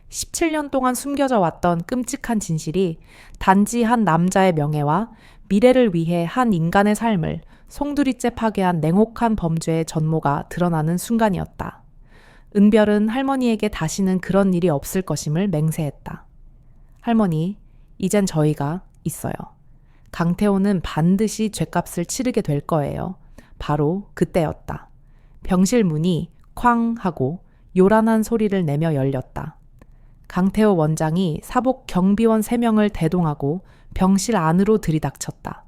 17년 동안 숨겨져 왔던 끔찍한 진실이 단지 한 남자의 명예와 미래를 위해 한 인간의 삶을 송두리째 파괴한 냉혹한 범죄의 전모가 드러나는 순간이었다. 은별은 할머니에게 다시는 그런 일이 없을 것임을 맹세했다. 할머니, 이젠 저희가 있어요. 강태호는 반드시 죗값을 치르게 될 거예요. 바로 그때였다. 병실 문이 쾅 하고 요란한 소리를 내며 열렸다. 강태호 원장이 사복 경비원 3명을 대동하고 병실 안으로 들이닥쳤다.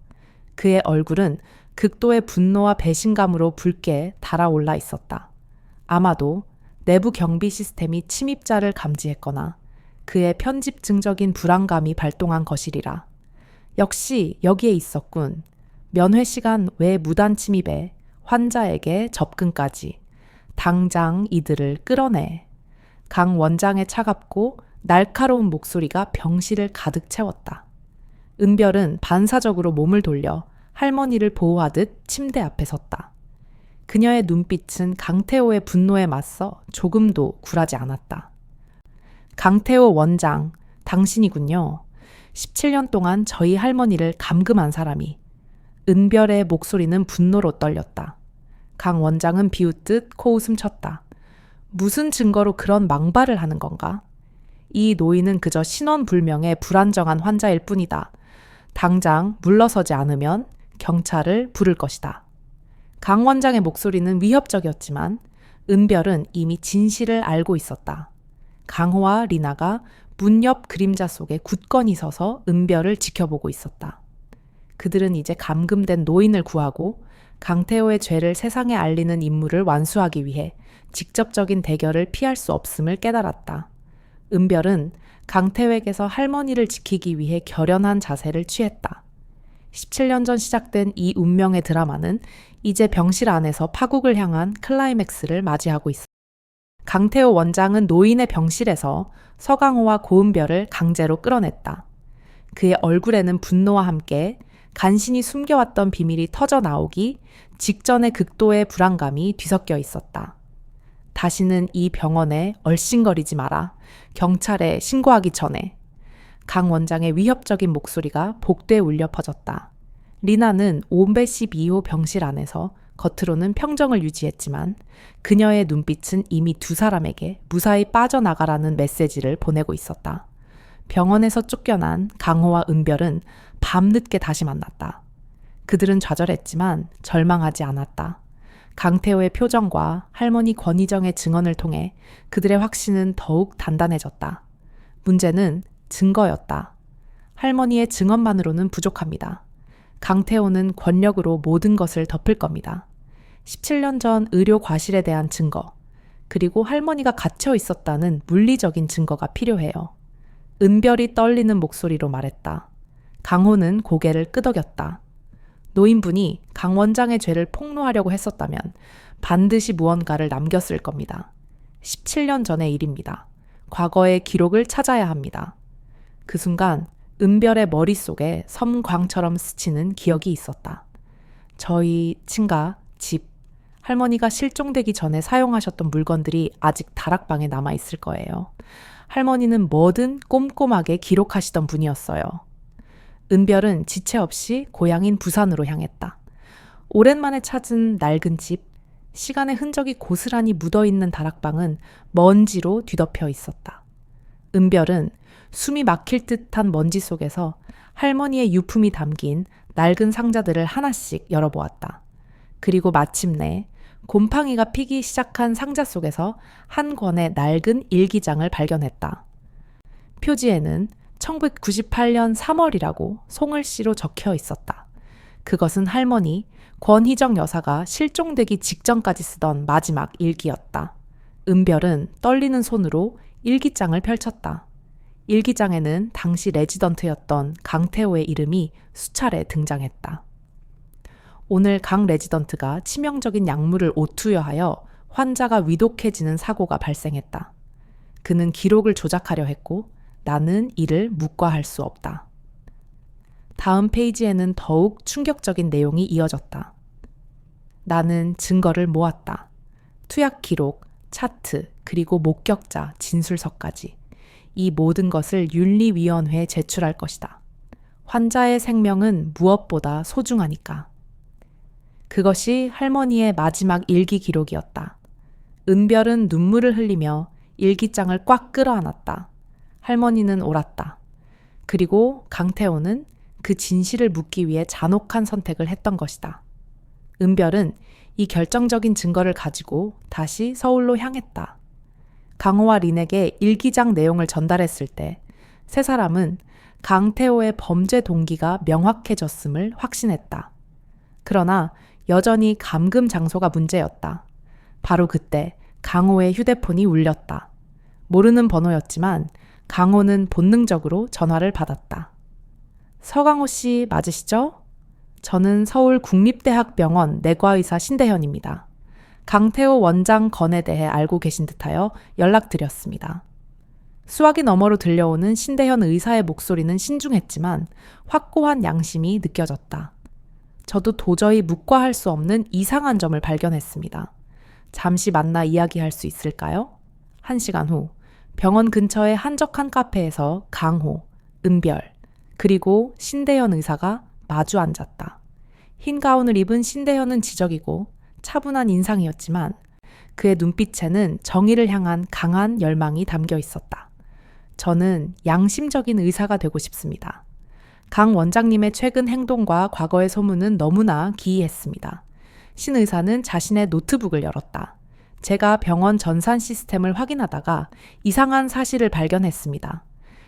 그의 얼굴은 극도의 분노와 배신감으로 붉게 달아올라 있었다. 아마도 내부 경비 시스템이 침입자를 감지했거나 그의 편집증적인 불안감이 발동한 것이리라. 역시 여기에 있었군. 면회 시간 외 무단 침입에 환자에게 접근까지. 당장 이들을 끌어내. 강 원장의 차갑고 날카로운 목소리가 병실을 가득 채웠다. 은별은 반사적으로 몸을 돌려 할머니를 보호하듯 침대 앞에 섰다. 그녀의 눈빛은 강태호의 분노에 맞서 조금도 굴하지 않았다. 강태호 원장, 당신이군요. 17년 동안 저희 할머니를 감금한 사람이. 은별의 목소리는 분노로 떨렸다. 강 원장은 비웃듯 코웃음 쳤다. 무슨 증거로 그런 망발을 하는 건가? 이 노인은 그저 신원불명의 불안정한 환자일 뿐이다. 당장 물러서지 않으면 경찰을 부를 것이다. 강 원장의 목소리는 위협적이었지만 은별은 이미 진실을 알고 있었다. 강호와 리나가 문 옆 그림자 속에 굳건히 서서 은별을 지켜보고 있었다. 그들은 이제 감금된 노인을 구하고 강태호의 죄를 세상에 알리는 임무를 완수하기 위해 직접적인 대결을 피할 수 없음을 깨달았다. 은별은 강태호에게서 할머니를 지키기 위해 결연한 자세를 취했다. 17년 전 시작된 이 운명의 드라마는 이제 병실 안에서 파국을 향한 클라이맥스를 맞이하고 있었다. 강태호 원장은 노인의 병실에서 서강호와 고은별을 강제로 끌어냈다. 그의 얼굴에는 분노와 함께 간신히 숨겨왔던 비밀이 터져 나오기 직전의 극도의 불안감이 뒤섞여 있었다. 다시는 이 병원에 얼씬거리지 마라. 경찰에 신고하기 전에. 강 원장의 위협적인 목소리가 복도에 울려 퍼졌다. 리나는 512호 병실 안에서 겉으로는 평정을 유지했지만 그녀의 눈빛은 이미 두 사람에게 무사히 빠져나가라는 메시지를 보내고 있었다. 병원에서 쫓겨난 강호와 은별은 밤늦게 다시 만났다. 그들은 좌절했지만 절망하지 않았다. 강태호의 표정과 할머니 권희정의 증언을 통해 그들의 확신은 더욱 단단해졌다. 문제는 증거였다. 할머니의 증언만으로는 부족합니다. 강태호는 권력으로 모든 것을 덮을 겁니다. 17년 전 의료 과실에 대한 증거, 그리고 할머니가 갇혀 있었다는 물리적인 증거가 필요해요. 은별이 떨리는 목소리로 말했다. 강호는 고개를 끄덕였다. 노인분이 강 원장의 죄를 폭로하려고 했었다면 반드시 무언가를 남겼을 겁니다. 17년 전의 일입니다. 과거의 기록을 찾아야 합니다. 그 순간 은별의 머릿속에 섬광처럼 스치는 기억이 있었다. 저희 친가, 집, 할머니가 실종되기 전에 사용하셨던 물건들이 아직 다락방에 남아있을 거예요. 할머니는 뭐든 꼼꼼하게 기록하시던 분이었어요. 은별은 지체 없이 고향인 부산으로 향했다. 오랜만에 찾은 낡은 집, 시간의 흔적이 고스란히 묻어있는 다락방은 먼지로 뒤덮여 있었다. 은별은 숨이 막힐 듯한 먼지 속에서 할머니의 유품이 담긴 낡은 상자들을 하나씩 열어보았다. 그리고 마침내 곰팡이가 피기 시작한 상자 속에서 한 권의 낡은 일기장을 발견했다. 표지에는 1998년 3월이라고 송을씨로 적혀 있었다. 그것은 할머니 권희정 여사가 실종되기 직전까지 쓰던 마지막 일기였다. 은별은 떨리는 손으로 일기장을 펼쳤다. 일기장에는 당시 레지던트였던 강태호의 이름이 수차례 등장했다. 오늘 강 레지던트가 치명적인 약물을 오투여하여 환자가 위독해지는 사고가 발생했다. 그는 기록을 조작하려 했고 나는 이를 묵과할 수 없다. 다음 페이지에는 더욱 충격적인 내용이 이어졌다. 나는 증거를 모았다. 투약 기록, 차트, 그리고 목격자, 진술서까지. 이 모든 것을 윤리위원회에 제출할 것이다. 환자의 생명은 무엇보다 소중하니까. 그것이 할머니의 마지막 일기 기록이었다. 은별은 눈물을 흘리며 일기장을 꽉 끌어안았다. 할머니는 옳았다. 그리고 강태호는 그 진실을 묻기 위해 잔혹한 선택을 했던 것이다. 은별은 이 결정적인 증거를 가지고 다시 서울로 향했다. 강호와 린에게 일기장 내용을 전달했을 때 세 사람은 강태호의 범죄 동기가 명확해졌음을 확신했다. 그러나 여전히 감금 장소가 문제였다. 바로 그때 강호의 휴대폰이 울렸다. 모르는 번호였지만 강호는 본능적으로 전화를 받았다. 서강호 씨 맞으시죠? 저는 서울국립대학병원 내과의사 신대현입니다. 강태호 원장 건에 대해 알고 계신 듯하여 연락드렸습니다. 수화기 너머로 들려오는 신대현 의사의 목소리는 신중했지만 확고한 양심이 느껴졌다. 저도 도저히 묵과할 수 없는 이상한 점을 발견했습니다. 잠시 만나 이야기할 수 있을까요? 1시간 후 병원 근처의 한적한 카페에서 강호, 은별, 그리고 신대현 의사가 마주 앉았다. 흰 가운을 입은 신대현은 지적이고 차분한 인상이었지만 그의 눈빛에는 정의를 향한 강한 열망이 담겨 있었다. 저는 양심적인 의사가 되고 싶습니다. 강 원장님의 최근 행동과 과거의 소문은 너무나 기이했습니다. 신 의사는 자신의 노트북을 열었다. 제가 병원 전산 시스템을 확인하다가 이상한 사실을 발견했습니다.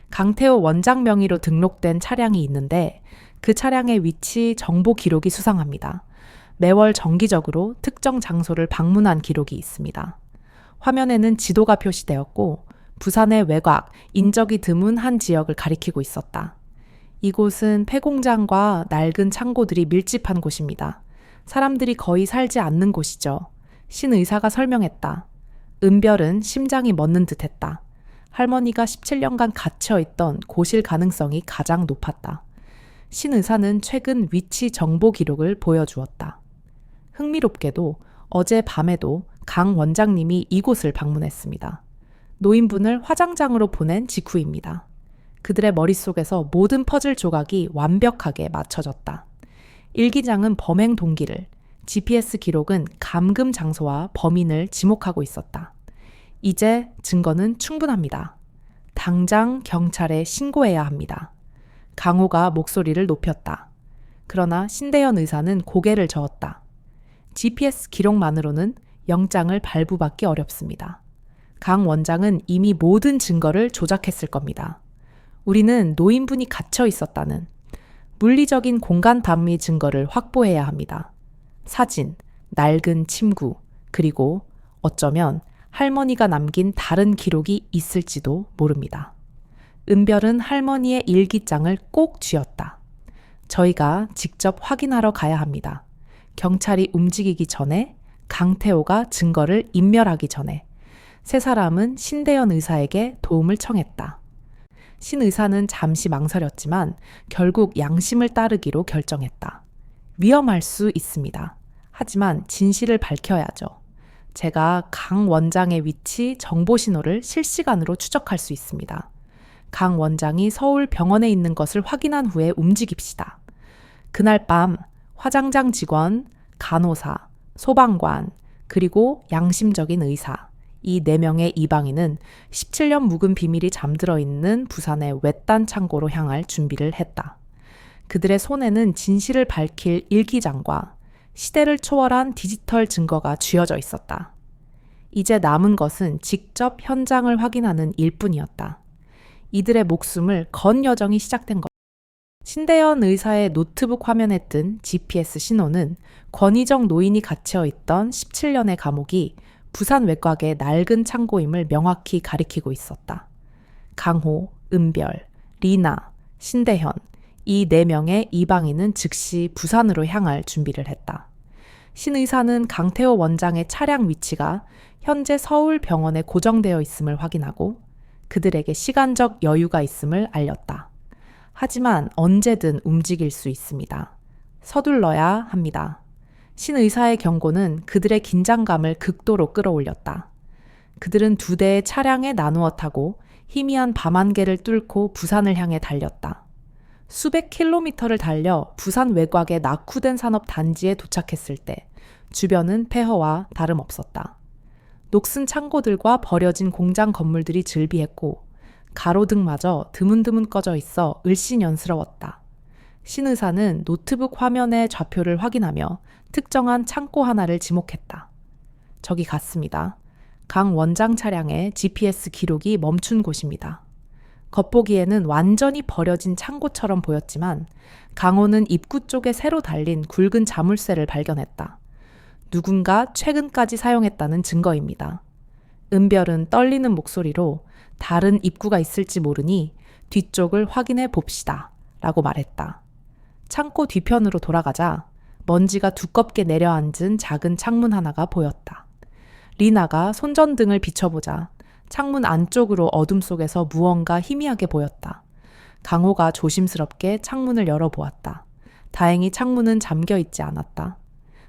강태호 원장 명의로 등록된 차량이 있는데 그 차량의 위치 정보 기록이 수상합니다. 매월 정기적으로 특정 장소를 방문한 기록이 있습니다. 화면에는 지도가 표시되었고 부산의 외곽, 인적이 드문 한 지역을 가리키고 있었다. 이곳은 폐공장과 낡은 창고들이 밀집한 곳입니다. 사람들이 거의 살지 않는 곳이죠. 신 의사가 설명했다. 은별은 심장이 멎는 듯했다. 할머니가 17년간 갇혀있던 곳일 가능성이 가장 높았다. 신 의사는 최근 위치 정보 기록을 보여주었다. 흥미롭게도 어제 밤에도 강 원장님이 이곳을 방문했습니다. 노인분을 화장장으로 보낸 직후입니다. 그들의 머릿속에서 모든 퍼즐 조각이 완벽하게 맞춰졌다. 일기장은 범행 동기를, GPS 기록은 감금 장소와 범인을 지목하고 있었다. 이제 증거는 충분합니다. 당장 경찰에 신고해야 합니다. 강호가 목소리를 높였다. 그러나 신대현 의사는 고개를 저었다. GPS 기록만으로는 영장을 발부받기 어렵습니다. 강 원장은 이미 모든 증거를 조작했을 겁니다. 우리는 노인분이 갇혀 있었다는 물리적인 공간 단위 증거를 확보해야 합니다. 사진, 낡은 침구, 그리고 어쩌면 할머니가 남긴 다른 기록이 있을지도 모릅니다. 은별은 할머니의 일기장을 꼭 쥐었다. 저희가 직접 확인하러 가야 합니다. 경찰이 움직이기 전에, 강태호가 증거를 인멸하기 전에. 세 사람은 신대현 의사에게 도움을 청했다. 신 의사는 잠시 망설였지만 결국 양심을 따르기로 결정했다. 위험할 수 있습니다. 하지만 진실을 밝혀야죠. 제가 강 원장의 위치 정보 신호를 실시간으로 추적할 수 있습니다. 강 원장이 서울 병원에 있는 것을 확인한 후에 움직입시다. 그날 밤 화장장 직원, 간호사, 소방관, 그리고 양심적인 의사, 이 4명의 이방인은 17년 묵은 비밀이 잠들어 있는 부산의 외딴 창고로 향할 준비를 했다. 그들의 손에는 진실을 밝힐 일기장과 시대를 초월한 디지털 증거가 쥐어져 있었다. 이제 남은 것은 직접 현장을 확인하는 일뿐이었다. 이들의 목숨을 건 여정이 시작된 것. 신대현 의사의 노트북 화면에 뜬 GPS 신호는 권희정 노인이 갇혀 있던 17년의 감옥이 부산 외곽의 낡은 창고임을 명확히 가리키고 있었다. 강호, 은별, 리나, 신대현, 이 4명의 이방인은 즉시 부산으로 향할 준비를 했다. 신 의사는 강태호 원장의 차량 위치가 현재 서울 병원에 고정되어 있음을 확인하고 그들에게 시간적 여유가 있음을 알렸다. 하지만 언제든 움직일 수 있습니다. 서둘러야 합니다. 신 의사의 경고는 그들의 긴장감을 극도로 끌어올렸다. 그들은 2대의 차량에 나누어 타고 희미한 밤안개를 뚫고 부산을 향해 달렸다. 수백 킬로미터를 달려 부산 외곽의 낙후된 산업 단지에 도착했을 때 주변은 폐허와 다름없었다. 녹슨 창고들과 버려진 공장 건물들이 즐비했고 가로등마저 드문드문 꺼져 있어 을씨년스러웠다. 신 의사는 노트북 화면의 좌표를 확인하며 특정한 창고 하나를 지목했다. 저기 갔습니다. 강 원장 차량의 GPS 기록이 멈춘 곳입니다. 겉보기에는 완전히 버려진 창고처럼 보였지만 강호는 입구 쪽에 새로 달린 굵은 자물쇠를 발견했다. 누군가 최근까지 사용했다는 증거입니다. 은별은 떨리는 목소리로 다른 입구가 있을지 모르니 뒤쪽을 확인해 봅시다 라고 말했다. 창고 뒤편으로 돌아가자 먼지가 두껍게 내려앉은 작은 창문 하나가 보였다. 리나가 손전등을 비춰보자 창문 안쪽으로 어둠 속에서 무언가 희미하게 보였다. 강호가 조심스럽게 창문을 열어보았다. 다행히 창문은 잠겨 있지 않았다.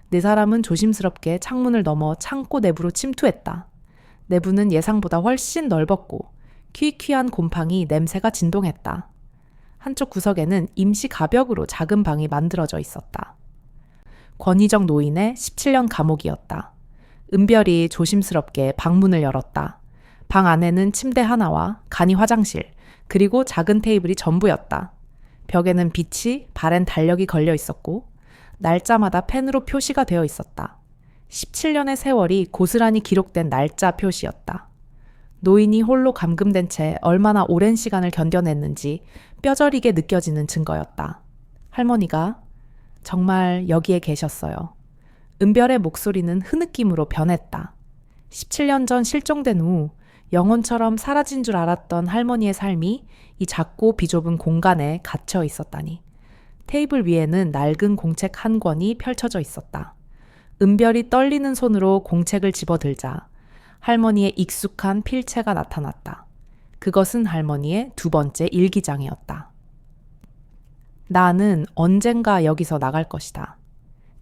네 사람은 조심스럽게 창문을 넘어 창고 내부로 침투했다. 내부는 예상보다 훨씬 넓었고 퀴퀴한 곰팡이 냄새가 진동했다. 한쪽 구석에는 임시 가벽으로 작은 방이 만들어져 있었다. 권위적 노인의 17년 감옥이었다. 은별이 조심스럽게 방문을 열었다. 방 안에는 침대 하나와 간이 화장실, 그리고 작은 테이블이 전부였다. 벽에는 빛이 바랜 달력이 걸려 있었고 날짜마다 펜으로 표시가 되어 있었다. 17년의 세월이 고스란히 기록된 날짜 표시였다. 노인이 홀로 감금된 채 얼마나 오랜 시간을 견뎌냈는지 뼈저리게 느껴지는 증거였다. 할머니가 정말 여기에 계셨어요. 은별의 목소리는 흐느낌으로 변했다. 17년 전 실종된 후 영혼처럼 사라진 줄 알았던 할머니의 삶이 이 작고 비좁은 공간에 갇혀 있었다니. 테이블 위에는 낡은 공책 한 권이 펼쳐져 있었다. 은별이 떨리는 손으로 공책을 집어들자 할머니의 익숙한 필체가 나타났다. 그것은 할머니의 두 번째 일기장이었다. 나는 언젠가 여기서 나갈 것이다.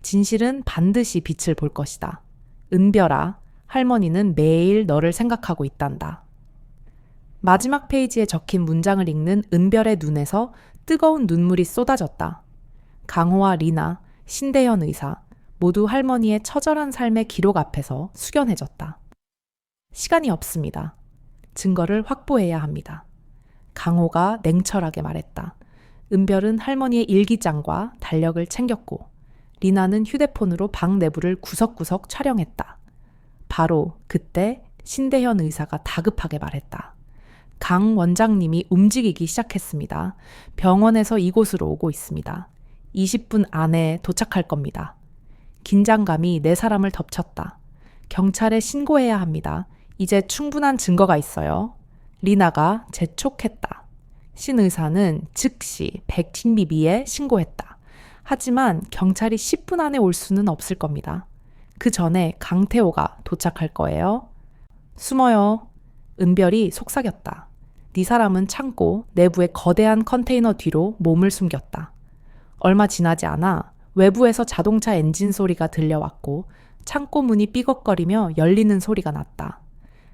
진실은 반드시 빛을 볼 것이다. 은별아, 할머니는 매일 너를 생각하고 있단다. 마지막 페이지에 적힌 문장을 읽는 은별의 눈에서 뜨거운 눈물이 쏟아졌다. 강호와 리나, 신대현 의사, 모두 할머니의 처절한 삶의 기록 앞에서 숙연해졌다. 시간이 없습니다. 증거를 확보해야 합니다. 강호가 냉철하게 말했다. 은별은 할머니의 일기장과 달력을 챙겼고 리나는 휴대폰으로 방 내부를 구석구석 촬영했다. 바로 그때 신대현 의사가 다급하게 말했다. 강 원장님이 움직이기 시작했습니다. 병원에서 이곳으로 오고 있습니다. 20분 안에 도착할 겁니다. 긴장감이 네 사람을 덮쳤다. 경찰에 신고해야 합니다. 이제 충분한 증거가 있어요. 리나가 재촉했다. 신 의사는 즉시 백신비비에 신고했다. 하지만 경찰이 10분 안에 올 수는 없을 겁니다. 그 전에 강태호가 도착할 거예요. 숨어요. 은별이 속삭였다. 네 사람은 창고 내부의 거대한 컨테이너 뒤로 몸을 숨겼다. 얼마 지나지 않아 외부에서 자동차 엔진 소리가 들려왔고 창고 문이 삐걱거리며 열리는 소리가 났다.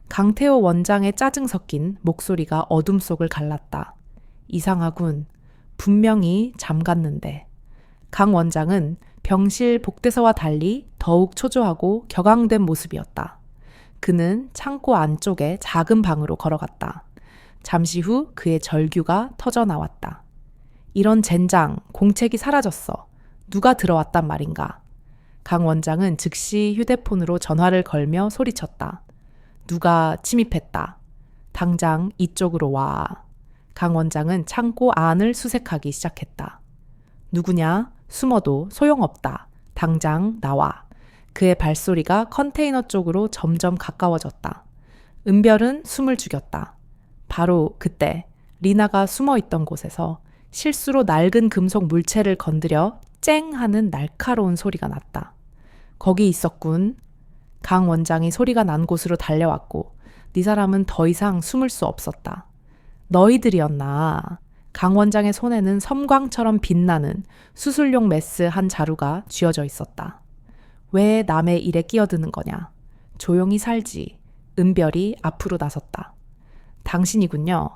강태호 원장의 짜증 섞인 목소리가 어둠 속을 갈랐다. 이상하군. 분명히 잠갔는데. 강 원장은 병실 복대서와 달리 더욱 초조하고 격앙된 모습이었다. 그는 창고 안쪽의 작은 방으로 걸어갔다. 잠시 후 그의 절규가 터져 나왔다. 이런 젠장, 공책이 사라졌어. 누가 들어왔단 말인가. 강 원장은 즉시 휴대폰으로 전화를 걸며 소리쳤다. 누가 침입했다. 당장 이쪽으로 와. 강 원장은 창고 안을 수색하기 시작했다. 누구냐? 숨어도 소용없다. 당장 나와. 그의 발소리가 컨테이너 쪽으로 점점 가까워졌다. 은별은 숨을 죽였다. 바로 그때 리나가 숨어있던 곳에서 실수로 낡은 금속 물체를 건드려 쨍 하는 날카로운 소리가 났다. 거기 있었군. 강 원장이 소리가 난 곳으로 달려왔고 네 사람은 더 이상 숨을 수 없었다. 너희들이었나. 강 원장의 손에는 섬광처럼 빛나는 수술용 메스 한 자루가 쥐어져 있었다. 왜 남의 일에 끼어드는 거냐. 조용히 살지. 은별이 앞으로 나섰다. 당신이군요.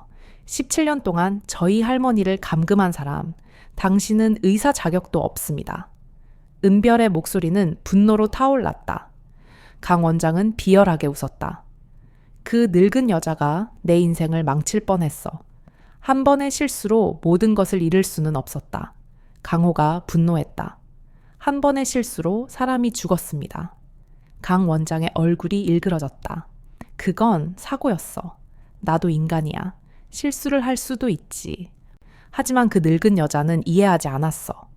17년 동안 저희 할머니를 감금한 사람. 당신은 의사 자격도 없습니다. 은별의 목소리는 분노로 타올랐다. 강 원장은 비열하게 웃었다. 그 늙은 여자가 내 인생을 망칠 뻔했어. 한 번의 실수로 모든 것을 잃을 수는 없었다. 강호가 분노했다. 한 번의 실수로 사람이 죽었습니다. 강 원장의 얼굴이 일그러졌다. 그건 사고였어. 나도 인간이야. 실수를 할 수도 있지. 하지만 그 늙은 여자는 이해하지 않았어.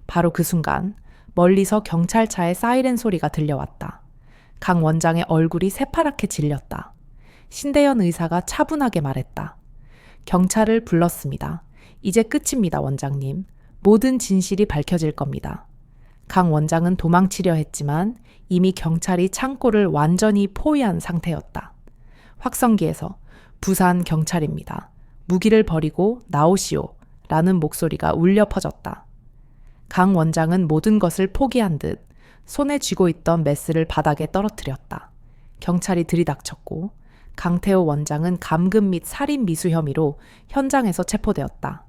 바로 그 순간 멀리서 경찰차의 사이렌 소리가 들려왔다. 강 원장의 얼굴이 새파랗게 질렸다. 신대현 의사가 차분하게 말했다. 경찰을 불렀습니다. 이제 끝입니다, 원장님. 모든 진실이 밝혀질 겁니다. 강 원장은 도망치려 했지만 이미 경찰이 창고를 완전히 포위한 상태였다. 확성기에서 부산 경찰입니다. 무기를 버리고 나오시오. 라는 목소리가 울려 퍼졌다. 강 원장은 모든 것을 포기한 듯 손에 쥐고 있던 메스를 바닥에 떨어뜨렸다. 경찰이 들이닥쳤고 강태호 원장은 감금 및 살인 미수 혐의로 현장에서 체포되었다.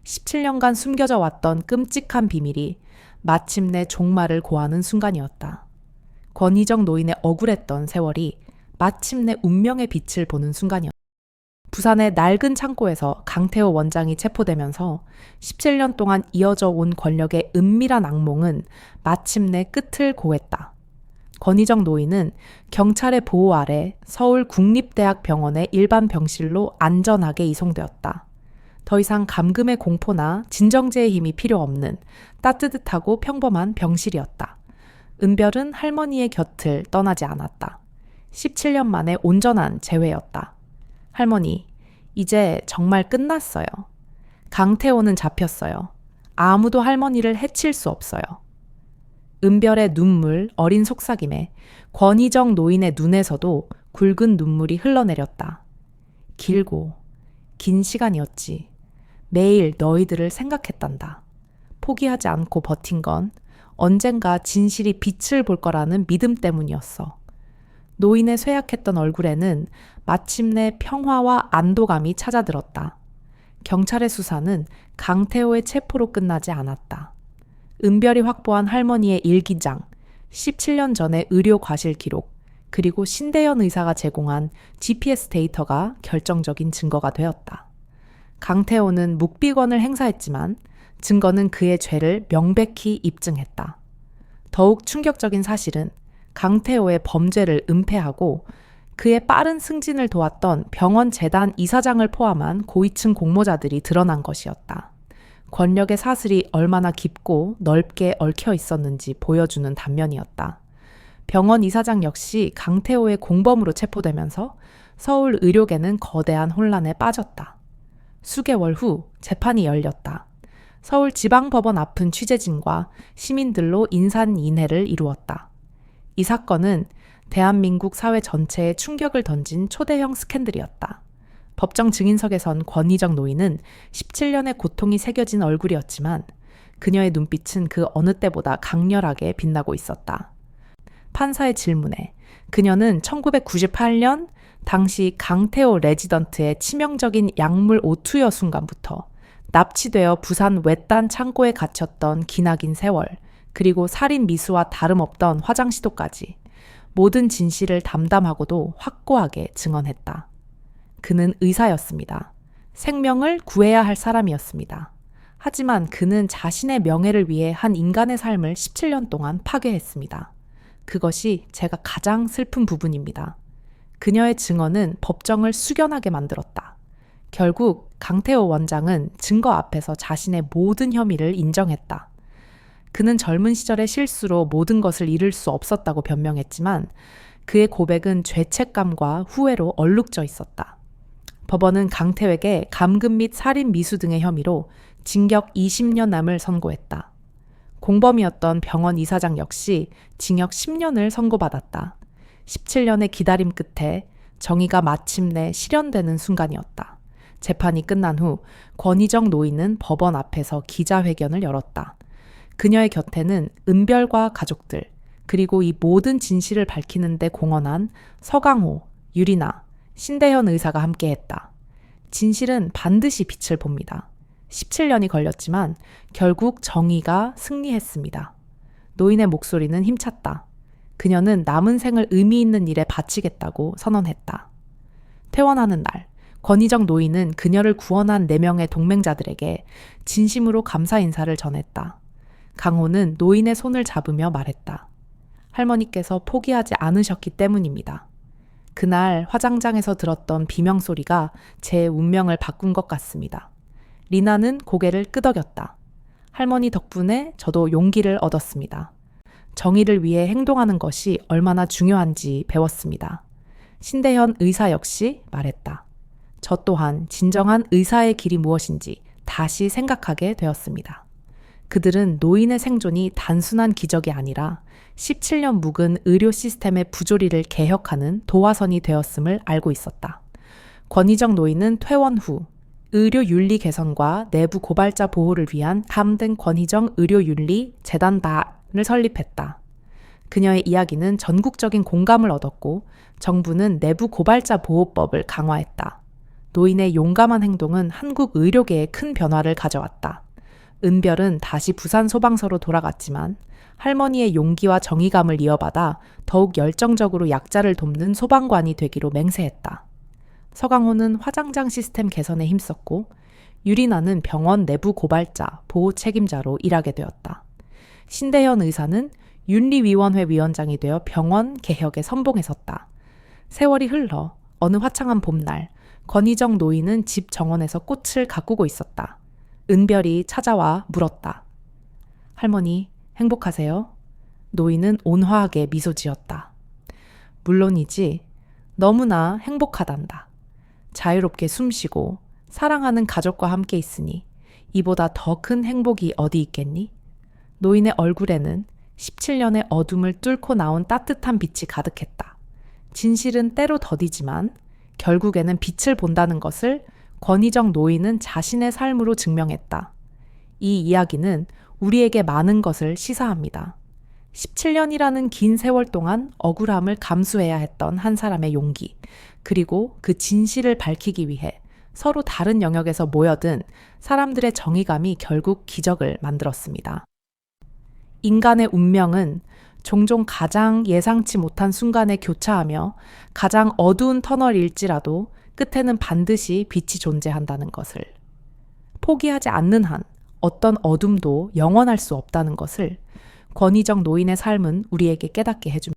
17년간 숨겨져 왔던 끔찍한 비밀이 마침내 종말을 고하는 순간이었다. 권희정 노인의 억울했던 세월이 마침내 운명의 빛을 보는 순간이었다. 부산의 낡은 창고에서 강태호 원장이 체포되면서 17년 동안 이어져 온 권력의 은밀한 악몽은 마침내 끝을 고했다. 권희정 노인은 경찰의 보호 아래 서울국립대학병원의 일반 병실로 안전하게 이송되었다. 더 이상 감금의 공포나 진정제의 힘이 필요 없는 따뜻하고 평범한 병실이었다. 은별은 할머니의 곁을 떠나지 않았다. 17년 만에 온전한 재회였다. 할머니, 이제 정말 끝났어요. 강태호는 잡혔어요. 아무도 할머니를 해칠 수 없어요. 은별의 눈물, 어린 속삭임에 권희정 노인의 눈에서도 굵은 눈물이 흘러내렸다. 길고 긴 시간이었지. 매일 너희들을 생각했단다. 포기하지 않고 버틴 건 언젠가 진실이 빛을 볼 거라는 믿음 때문이었어. 노인의 쇠약했던 얼굴에는 마침내 평화와 안도감이 찾아들었다. 경찰의 수사는 강태호의 체포로 끝나지 않았다. 은별이 확보한 할머니의 일기장, 17년 전의 의료 과실 기록, 그리고 신대현 의사가 제공한 GPS 데이터가 결정적인 증거가 되었다. 강태호는 묵비권을 행사했지만 증거는 그의 죄를 명백히 입증했다. 더욱 충격적인 사실은 강태호의 범죄를 은폐하고 그의 빠른 승진을 도왔던 병원 재단 이사장을 포함한 고위층 공모자들이 드러난 것이었다. 권력의 사슬이 얼마나 깊고 넓게 얽혀 있었는지 보여주는 단면이었다. 병원 이사장 역시 강태호의 공범으로 체포되면서 서울 의료계는 거대한 혼란에 빠졌다. 수개월 후 재판이 열렸다. 서울지방법원 앞은 취재진과 시민들로 인산인해를 이루었다. 이 사건은 대한민국 사회 전체에 충격을 던진 초대형 스캔들이었다. 법정 증인석에선 권희정 노인은 17년의 고통이 새겨진 얼굴이었지만 그녀의 눈빛은 그 어느 때보다 강렬하게 빛나고 있었다. 판사의 질문에 그녀는 1998년 당시 강태호 레지던트의 치명적인 약물 오투여 순간부터 납치되어 부산 외딴 창고에 갇혔던 기나긴 세월, 그리고 살인 미수와 다름없던 화장 시도까지 모든 진실을 담담하고도 확고하게 증언했다. 그는 의사였습니다. 생명을 구해야 할 사람이었습니다. 하지만 그는 자신의 명예를 위해 한 인간의 삶을 17년 동안 파괴했습니다. 그것이 제가 가장 슬픈 부분입니다. 그녀의 증언은 법정을 숙연하게 만들었다. 결국 강태호 원장은 증거 앞에서 자신의 모든 혐의를 인정했다. 그는 젊은 시절의 실수로 모든 것을 잃을 수 없었다고 변명했지만 그의 고백은 죄책감과 후회로 얼룩져 있었다. 법원은 강태호에게 감금 및 살인 미수 등의 혐의로 징역 20년남을 선고했다. 공범이었던 병원 이사장 역시 징역 10년을 선고받았다. 17년의 기다림 끝에 정의가 마침내 실현되는 순간이었다. 재판이 끝난 후 권희정 노인은 법원 앞에서 기자회견을 열었다. 그녀의 곁에는 은별과 가족들, 그리고 이 모든 진실을 밝히는 데 공헌한 서강호, 유리나, 신대현 의사가 함께했다. 진실은 반드시 빛을 봅니다. 17년이 걸렸지만 결국 정의가 승리했습니다. 노인의 목소리는 힘찼다. 그녀는 남은 생을 의미 있는 일에 바치겠다고 선언했다. 퇴원하는 날, 권희정 노인은 그녀를 구원한 4명의 동맹자들에게 진심으로 감사 인사를 전했다. 강호는 노인의 손을 잡으며 말했다. 할머니께서 포기하지 않으셨기 때문입니다. 그날 화장장에서 들었던 비명소리가 제 운명을 바꾼 것 같습니다. 리나는 고개를 끄덕였다. 할머니 덕분에 저도 용기를 얻었습니다. 정의를 위해 행동하는 것이 얼마나 중요한지 배웠습니다. 신대현 의사 역시 말했다. 저 또한 진정한 의사의 길이 무엇인지 다시 생각하게 되었습니다. 그들은 노인의 생존이 단순한 기적이 아니라 17년 묵은 의료 시스템의 부조리를 개혁하는 도화선이 되었음을 알고 있었다. 권희정 노인은 퇴원 후 의료 윤리 개선과 내부 고발자 보호를 위한 함등 권희정 의료윤리 재단단을 설립했다. 그녀의 이야기는 전국적인 공감을 얻었고 정부는 내부 고발자 보호법을 강화했다. 노인의 용감한 행동은 한국 의료계에 큰 변화를 가져왔다. 은별은 다시 부산 소방서로 돌아갔지만 할머니의 용기와 정의감을 이어받아 더욱 열정적으로 약자를 돕는 소방관이 되기로 맹세했다. 서강호는 화장장 시스템 개선에 힘썼고 유리나는 병원 내부 고발자, 보호 책임자로 일하게 되었다. 신대현 의사는 윤리위원회 위원장이 되어 병원 개혁에 선봉에 섰다. 세월이 흘러 어느 화창한 봄날 권희정 노인은 집 정원에서 꽃을 가꾸고 있었다. 은별이 찾아와 물었다. 할머니, 행복하세요? 노인은 온화하게 미소 지었다. 물론이지. 너무나 행복하단다. 자유롭게 숨쉬고 사랑하는 가족과 함께 있으니 이보다 더 큰 행복이 어디 있겠니? 노인의 얼굴에는 17년의 어둠을 뚫고 나온 따뜻한 빛이 가득했다. 진실은 때로 더디지만 결국에는 빛을 본다는 것을 권희정 노인은 자신의 삶으로 증명했다. 이 이야기는 우리에게 많은 것을 시사합니다. 17년이라는 긴 세월 동안 억울함을 감수해야 했던 한 사람의 용기, 그리고 그 진실을 밝히기 위해 서로 다른 영역에서 모여든 사람들의 정의감이 결국 기적을 만들었습니다. 인간의 운명은 종종 가장 예상치 못한 순간에 교차하며 가장 어두운 터널일지라도 끝에는 반드시 빛이 존재한다는 것을, 포기하지 않는 한 어떤 어둠도 영원할 수 없다는 것을 권희정 노인의 삶은 우리에게 깨닫게 해줍니다.